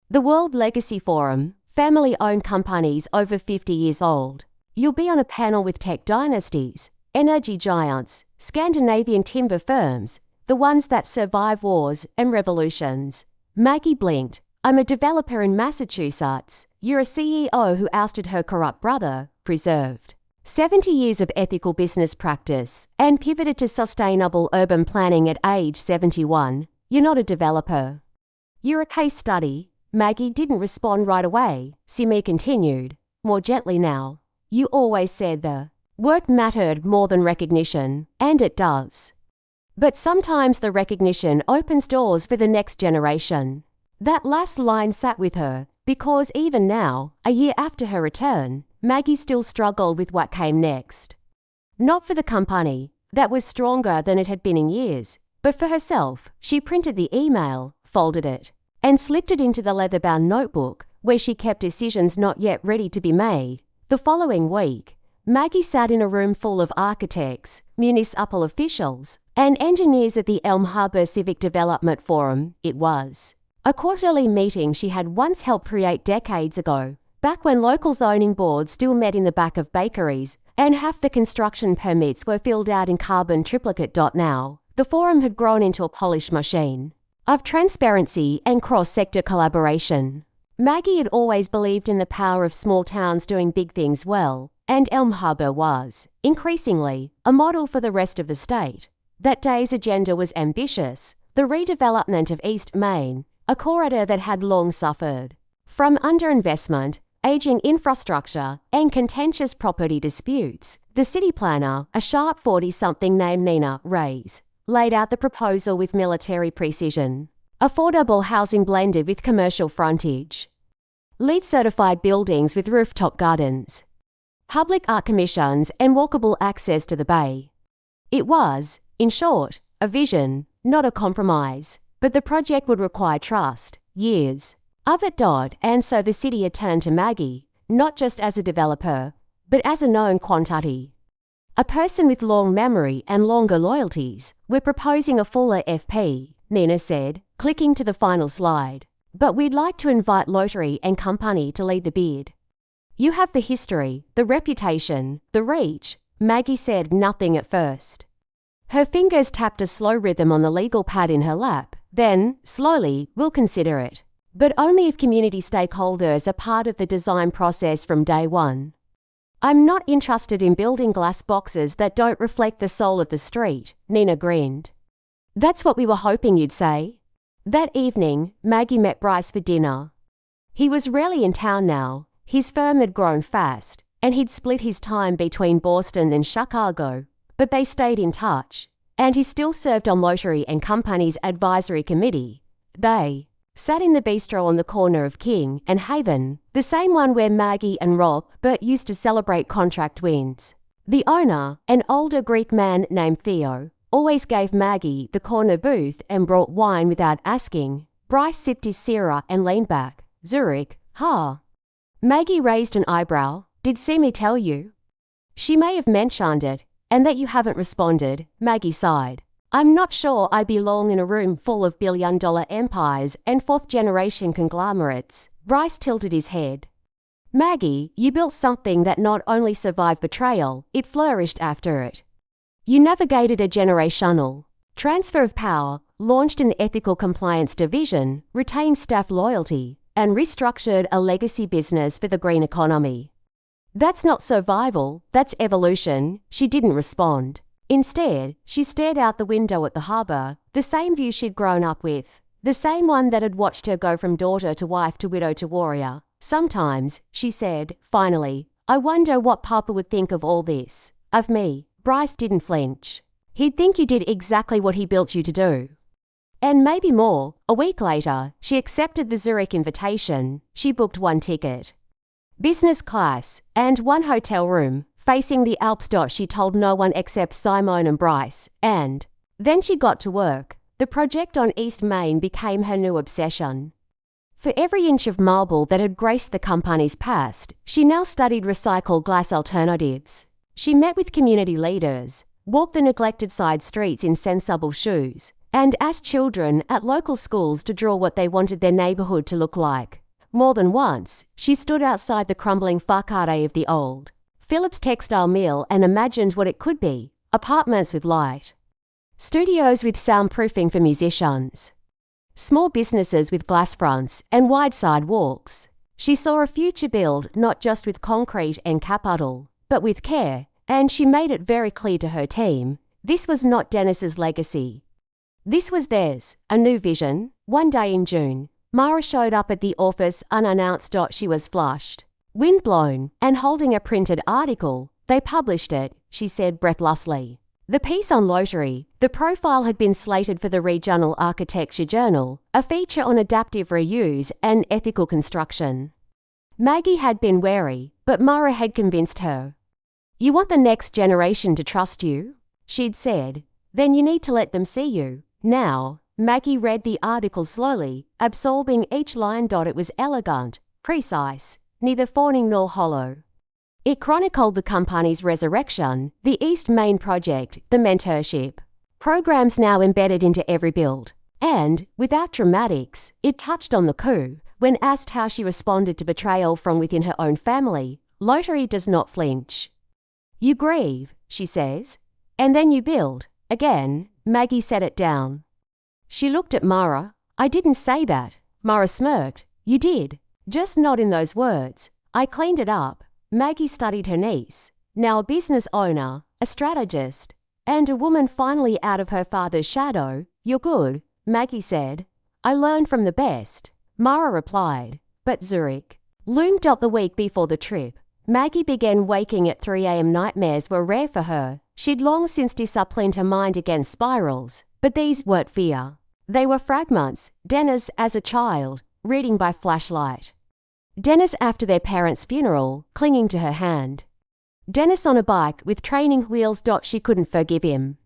The World Legacy Forum, family-owned companies over 50 years old. You'll be on a panel with tech dynasties, energy giants, Scandinavian timber firms, the ones that survive wars and revolutions. Maggie blinked. I'm a developer in Massachusetts. You're a CEO who ousted her corrupt brother, preserved 70 years of ethical business practice, and pivoted to sustainable urban planning at age 71. You're not a developer. You're a case study. Maggie didn't respond right away. Simi continued, more gently now. You always said the work mattered more than recognition, and it does. But sometimes the recognition opens doors for the next generation. That last line sat with her, because even now, a year after her return, Maggie still struggled with what came next. Not for the company, that was stronger than it had been in years, but for herself. She printed the email, folded it, and slipped it into the leather-bound notebook where she kept decisions not yet ready to be made. The following week, Maggie sat in a room full of architects, municipal officials, and engineers at the Elm Harbor Civic Development Forum. It was a quarterly meeting she had once helped create decades ago, back when local zoning boards still met in the back of bakeries, and half the construction permits were filled out in carbon triplicate. Now, the forum had grown into a polished machine of transparency and cross-sector collaboration. Maggie had always believed in the power of small towns doing big things well, and Elm Harbor was, increasingly, a model for the rest of the state. That day's agenda was ambitious: the redevelopment of East Main, a corridor that had long suffered from underinvestment, aging infrastructure, and contentious property disputes. The city planner, a sharp 40-something named Nina Reyes, laid out the proposal with military precision. Affordable housing blended with commercial frontage. LEED-certified buildings with rooftop gardens. Public art commissions and walkable access to the bay. It was, in short, a vision, not a compromise. But the project would require trust, years of it. And so the city had turned to Maggie, not just as a developer, but as a known quantity. A person with long memory and longer loyalties. We're proposing a fuller FP, Nina said, clicking to the final slide. But we'd like to invite Lottery and Company to lead the bid. You have the history, the reputation, the reach. Maggie said nothing at first. Her fingers tapped a slow rhythm on the legal pad in her lap. Then, slowly, we'll consider it. But only if community stakeholders are part of the design process from day one. I'm not interested in building glass boxes that don't reflect the soul of the street, Nina grinned. That's what we were hoping you'd say. That evening, Maggie met Bryce for dinner. He was rarely in town now. His firm had grown fast, and he'd split his time between Boston and Chicago. But they stayed in touch, and he still served on Lottery and Company's advisory committee. They sat in the bistro on the corner of King and Haven, the same one where Maggie and Robert used to celebrate contract wins. The owner, an older Greek man named Theo, always gave Maggie the corner booth and brought wine without asking. Bryce sipped his Syrah and leaned back. Zurich, huh? Maggie raised an eyebrow. Did Simi tell you? She may have mentioned it, and that you haven't responded, Maggie sighed. I'm not sure I belong in a room full of billion-dollar empires and fourth-generation conglomerates. Bryce tilted his head. Maggie, you built something that not only survived betrayal, it flourished after it. You navigated a generational transfer of power, launched an ethical compliance division, retained staff loyalty, and restructured a legacy business for the green economy. That's not survival, that's evolution. She didn't respond. Instead, she stared out the window at the harbor, the same view she'd grown up with, the same one that had watched her go from daughter to wife to widow to warrior. Sometimes, she said, finally, I wonder what Papa would think of all this. Of me. Bryce didn't flinch. He'd think you did exactly what he built you to do. And maybe more. A week later, she accepted the Zurich invitation. She booked one ticket. Business class, and one hotel room, facing the Alps. She told no one except Simone and Bryce, and then she got to work. The project on East Main became her new obsession. For every inch of marble that had graced the company's past, she now studied recycled glass alternatives. She met with community leaders, walked the neglected side streets in sensible shoes, and asked children at local schools to draw what they wanted their neighborhood to look like. More than once, she stood outside the crumbling facade of the old Phillips textile mill and imagined what it could be: apartments with light, studios with soundproofing for musicians, small businesses with glass fronts and wide sidewalks. She saw a future built not just with concrete and capital, but with care, and she made it very clear to her team, this was not Dennis's legacy. This was theirs, a new vision. One day in June, Mara showed up at the office unannounced. She was flushed, windblown, and holding a printed article. They published it, she said breathlessly. The piece on Lottery, the profile had been slated for the Regional Architecture Journal, a feature on adaptive reuse and ethical construction. Maggie had been wary, but Mara had convinced her. You want the next generation to trust you? She'd said. Then you need to let them see you. Now, Maggie read the article slowly, absorbing each line. It was elegant, precise, neither fawning nor hollow. It chronicled the company's resurrection, the East Main project, the mentorship programs now embedded into every build. And, without dramatics, it touched on the coup. When asked how she responded to betrayal from within her own family, Lottery does not flinch. "You grieve," she says, "and then you build." Again, Maggie set it down. She looked at Mara. "I didn't say that." Mara smirked. "You did. Just not in those words. I cleaned it up." Maggie studied her niece, now a business owner, a strategist, and a woman finally out of her father's shadow. "You're good," Maggie said. "I learned from the best," Mara replied. But Zurich loomed. The week before the trip, Maggie began waking at 3 a.m. Nightmares were rare for her. She'd long since disciplined her mind against spirals, but these weren't fear. They were fragments. Dennis as a child, reading by flashlight. Dennis after their parents' funeral, clinging to her hand. Dennis on a bike with training wheels. She couldn't forgive him.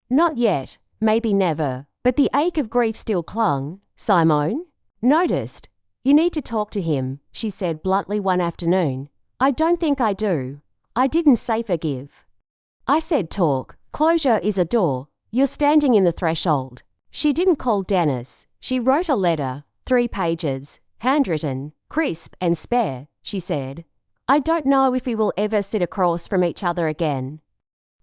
Not yet, maybe never, but the ache of grief still clung. Simone noticed. "You need to talk to him," she said bluntly one afternoon. "I don't think I do." "I didn't say forgive. I said talk. Closure is a door. You're standing in the threshold." She didn't call Dennis. She wrote a letter, 3 pages, handwritten, crisp and spare. She said, "I don't know if we will ever sit across from each other again.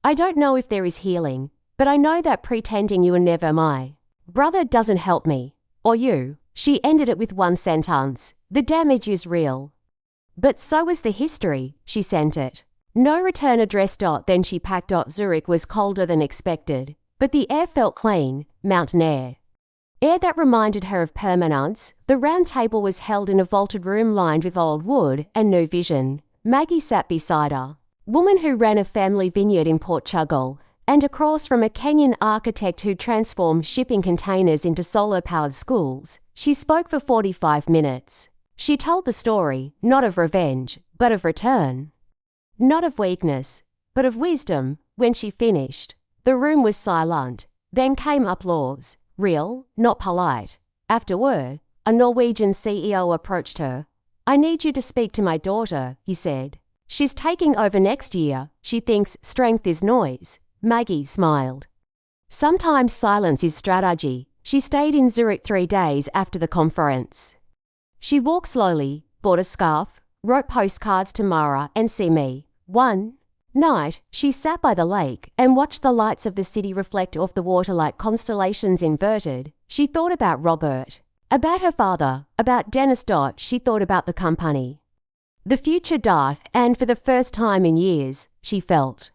I don't know if there is healing, but I know that pretending you were never my brother doesn't help me. Or you." She ended it with one sentence. "The damage is real. But so was the history." She sent it. No return address. Then she packed. Zurich was colder than expected, but the air felt clean, mountain air. Air that reminded her of permanence. The round table was held in a vaulted room lined with old wood and no vision. Maggie sat beside her, woman who ran a family vineyard in Portugal, and across from a Kenyan architect who transformed shipping containers into solar-powered schools. She spoke for 45 minutes. She told the story, not of revenge, but of return. Not of weakness, but of wisdom. When she finished, the room was silent. Then came applause. Real, not polite. Afterward, a Norwegian CEO approached her. "I need you to speak to my daughter," he said. "She's taking over next year. She thinks strength is noise." Maggie smiled. Sometimes silence is strategy. She stayed in Zurich 3 days after the conference. She walked slowly, bought a scarf, wrote postcards to Mara and Simi. One night, she sat by the lake and watched the lights of the city reflect off the water like constellations inverted. She thought about Robert, about her father, about Dennis. She thought about the company, the future. And for the first time in years, she felt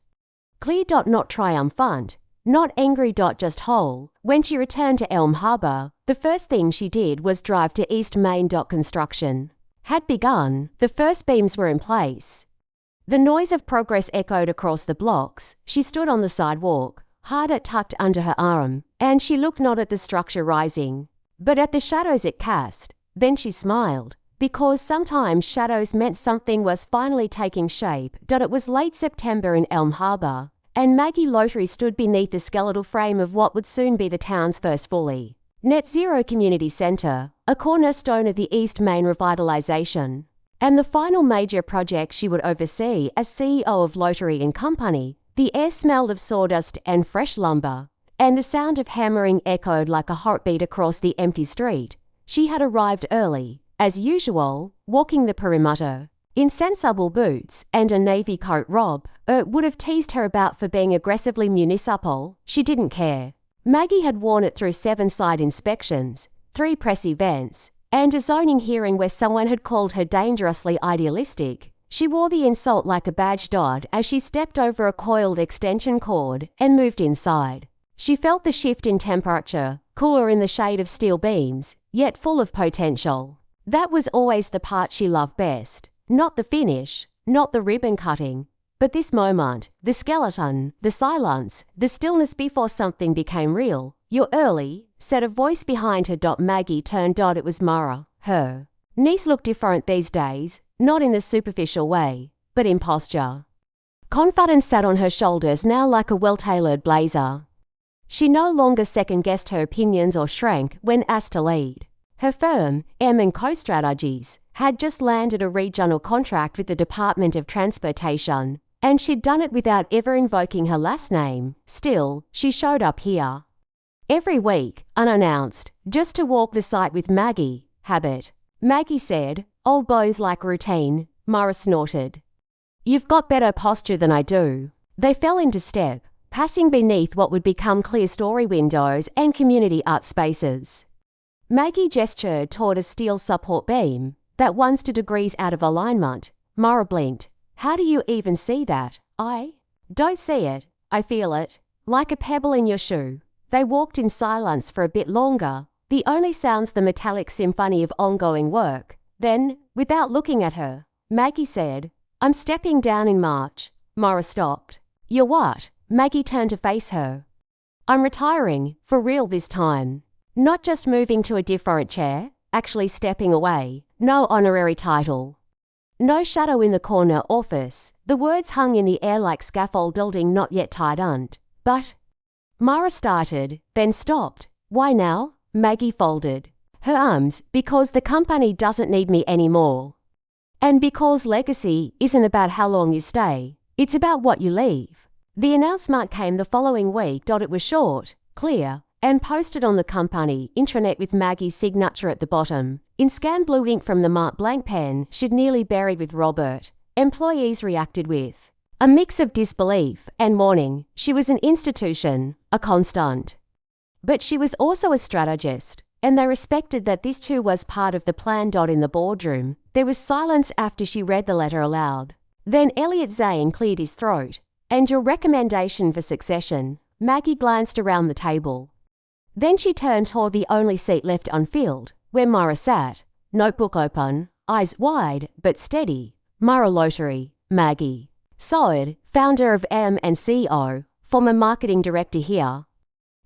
clear. Not triumphant, not angry. Just whole. When she returned to Elm Harbor, the first thing she did was drive to East Main. Construction had begun. The first beams were in place. The noise of progress echoed across the blocks. She stood on the sidewalk, harder tucked under her arm, and she looked not at the structure rising, but at the shadows it cast. Then she smiled, because sometimes shadows meant something was finally taking shape. It was late September in Elm Harbor, and Maggie Lottery stood beneath the skeletal frame of what would soon be the town's first fully net zero community center, a cornerstone of the East Main revitalization, and the final major project she would oversee as CEO of Lottery and Company. The air smelled of sawdust and fresh lumber, and the sound of hammering echoed like a heartbeat across the empty street. She had arrived early, as usual, walking the perimeter, in sensible boots and a navy coat. Rob would have teased her about for being aggressively municipal. She didn't care. Maggie had worn it through 7 site inspections, 3 press events, and a zoning hearing where someone had called her dangerously idealistic. She wore the insult like a badge. As she stepped over a coiled extension cord and moved inside, she felt the shift in temperature, cooler in the shade of steel beams, yet full of potential. That was always the part she loved best. Not the finish, not the ribbon cutting, but this moment, the skeleton, the silence, the stillness before something became real. "You're early," said a voice behind her. Maggie turned. It was Mara. Her niece looked different these days, not in the superficial way, but in posture. Confidence sat on her shoulders now like a well-tailored blazer. She no longer second-guessed her opinions or shrank when asked to lead. Her firm, M & Co Strategies, had just landed a regional contract with the Department of Transportation, and she'd done it without ever invoking her last name. Still, she showed up here every week, unannounced, just to walk the site with Maggie. Habit. Maggie said. Old bones like routine, Mara snorted. You've got better posture than I do. They fell into step, passing beneath what would become clear story windows and community art spaces. Maggie gestured toward a steel support beam that once 2 degrees out of alignment. Mara blinked. How do you even see that? I don't see it. I feel it. Like a pebble in your shoe. They walked in silence for a bit longer, the only sounds the metallic symphony of ongoing work. Then, without looking at her, Maggie said, I'm stepping down in March. Mara stopped. You're what? Maggie turned to face her. I'm retiring, for real this time. Not just moving to a different chair, actually stepping away. No honorary title. No shadow in the corner office. The words hung in the air like scaffolding not yet tied on. But Mara started, then stopped. Why now? Maggie folded her arms. Because the company doesn't need me anymore. And because legacy isn't about how long you stay, it's about what you leave. The announcement came the following week. It was short, clear, and posted on the company intranet with Maggie's signature at the bottom. In scanned blue ink from the marked blank pen she'd nearly buried with Robert. Employees reacted with a mix of disbelief and mourning. She was an institution, a constant. But she was also a strategist, and they respected that this too was part of the plan. In the boardroom, there was silence after she read the letter aloud. Then Elliot Zane cleared his throat. And your recommendation for succession? Maggie glanced around the table. Then she turned toward the only seat left unfilled, where Mara sat, notebook open, eyes wide but steady. Mara Lottery, Maggie. Soed, founder of M and CEO, former marketing director here.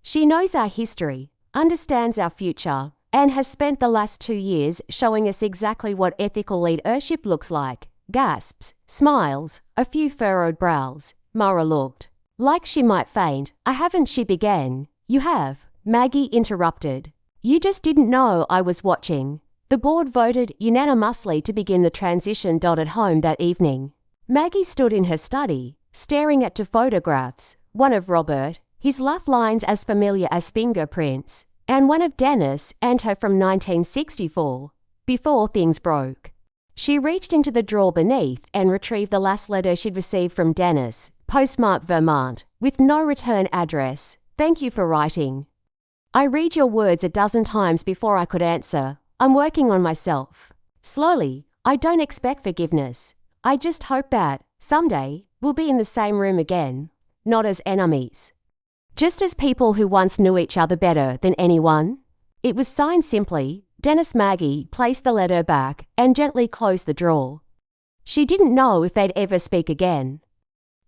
She knows our history, understands our future, and has spent the last 2 years showing us exactly what ethical leadership looks like. Gasps, smiles, a few furrowed brows. Mara looked like she might faint. I haven't, she began. You have, Maggie interrupted. You just didn't know I was watching. The board voted unanimously to begin the transition. At home that evening, Maggie stood in her study, staring at 2 photographs, one of Robert, his laugh lines as familiar as fingerprints, and one of Dennis and her from 1964, before things broke. She reached into the drawer beneath and retrieved the last letter she'd received from Dennis, postmarked Vermont, with no return address. Thank you for writing. I read your words a dozen times before I could answer. I'm working on myself. Slowly. I don't expect forgiveness. I just hope that, someday, we'll be in the same room again. Not as enemies. Just as people who once knew each other better than anyone. It was signed simply. Dennis. Maggie placed the letter back and gently closed the drawer. She didn't know if they'd ever speak again.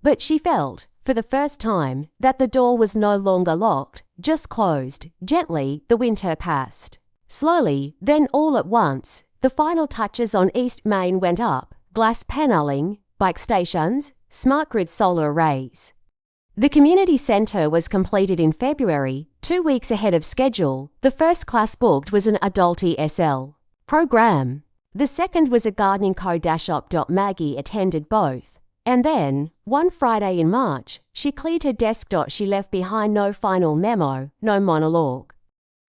But she felt, for the first time, that the door was no longer locked, just closed. Gently, the winter passed. Slowly, then all at once, the final touches on East Main went up. Glass paneling, bike stations, smart grid solar arrays. The community centre was completed in February, 2 weeks ahead of schedule. The first class booked was an adult ESL program. The second was a gardening co-op. Maggie attended both. And then, one Friday in March, she cleared her desk. She left behind no final memo, no monologue.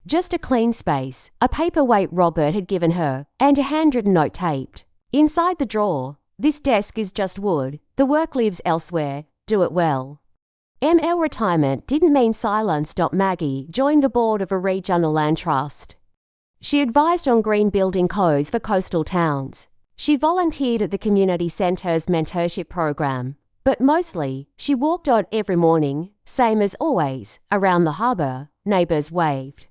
Just a clean space, a paperweight Robert had given her, and a handwritten note taped. Inside the drawer, this desk is just wood. The work lives elsewhere. Do it well. ML retirement didn't mean silence. Maggie joined the board of a regional land trust. She advised on green building codes for coastal towns. She volunteered at the community centre's mentorship program. But mostly, she walked out every morning, same as always, around the harbour. Neighbours waved.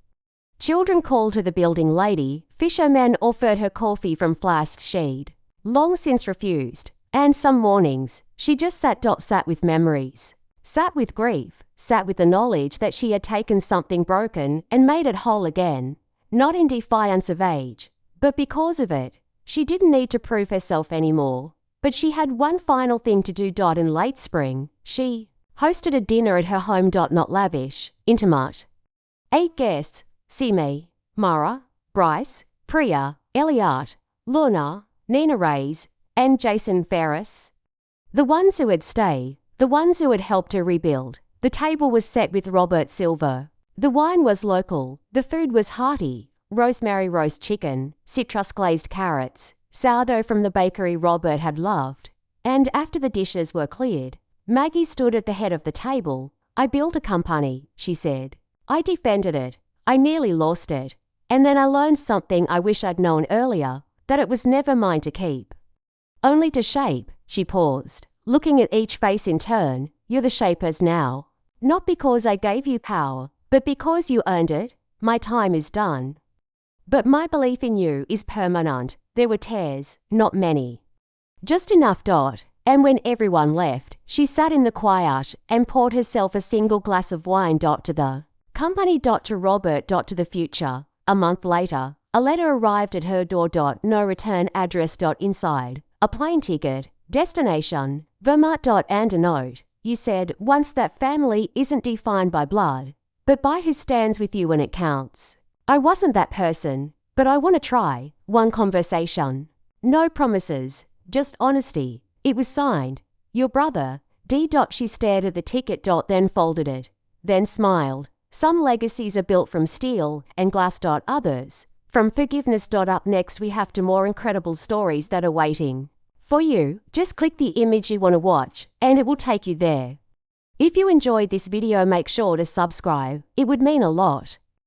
Children called her the building lady. Fishermen offered her coffee from flask she'd long since refused. And some mornings, she just sat with memories. Sat with grief, sat with the knowledge that she had taken something broken and made it whole again. Not in defiance of age, but because of it. She didn't need to prove herself anymore. But she had one final thing to do. In late spring, she hosted a dinner at her home. Not lavish, intimate. 8 guests, see me, Mara, Bryce, Priya, Elliot, Lorna, Nina Reyes, and Jason Ferris. The ones who would stay, the ones who had helped her rebuild. The table was set with Robert Silver. The wine was local, the food was hearty, rosemary roast chicken, citrus-glazed carrots, sourdough from the bakery Robert had loved. And after the dishes were cleared, Maggie stood at the head of the table. I built a company, she said. I defended it. I nearly lost it. And then I learned something I wish I'd known earlier, that it was never mine to keep. Only to shape, she paused, looking at each face in turn. You're the shapers now. Not because I gave you power, but because you earned it. My time is done. But my belief in you is permanent. There were tears, not many. Just enough. And when everyone left, she sat in the quiet and poured herself a single glass of wine. To the company. To Robert. To the future. A month later, a letter arrived at her door. No return address. Inside, a plane ticket, destination, Vermont. And a note. You said once that family isn't defined by blood, but by who stands with you when it counts. I wasn't that person, but I want to try. One conversation. No promises, just honesty. It was signed, your brother, D. She stared at the ticket. Then folded it, then smiled. Some legacies are built from steel and glass. Others, from forgiveness. Up next we have to more incredible stories that are waiting for you. Just click the image you want to watch, and it will take you there. If you enjoyed this video, make sure to subscribe. It would mean a lot.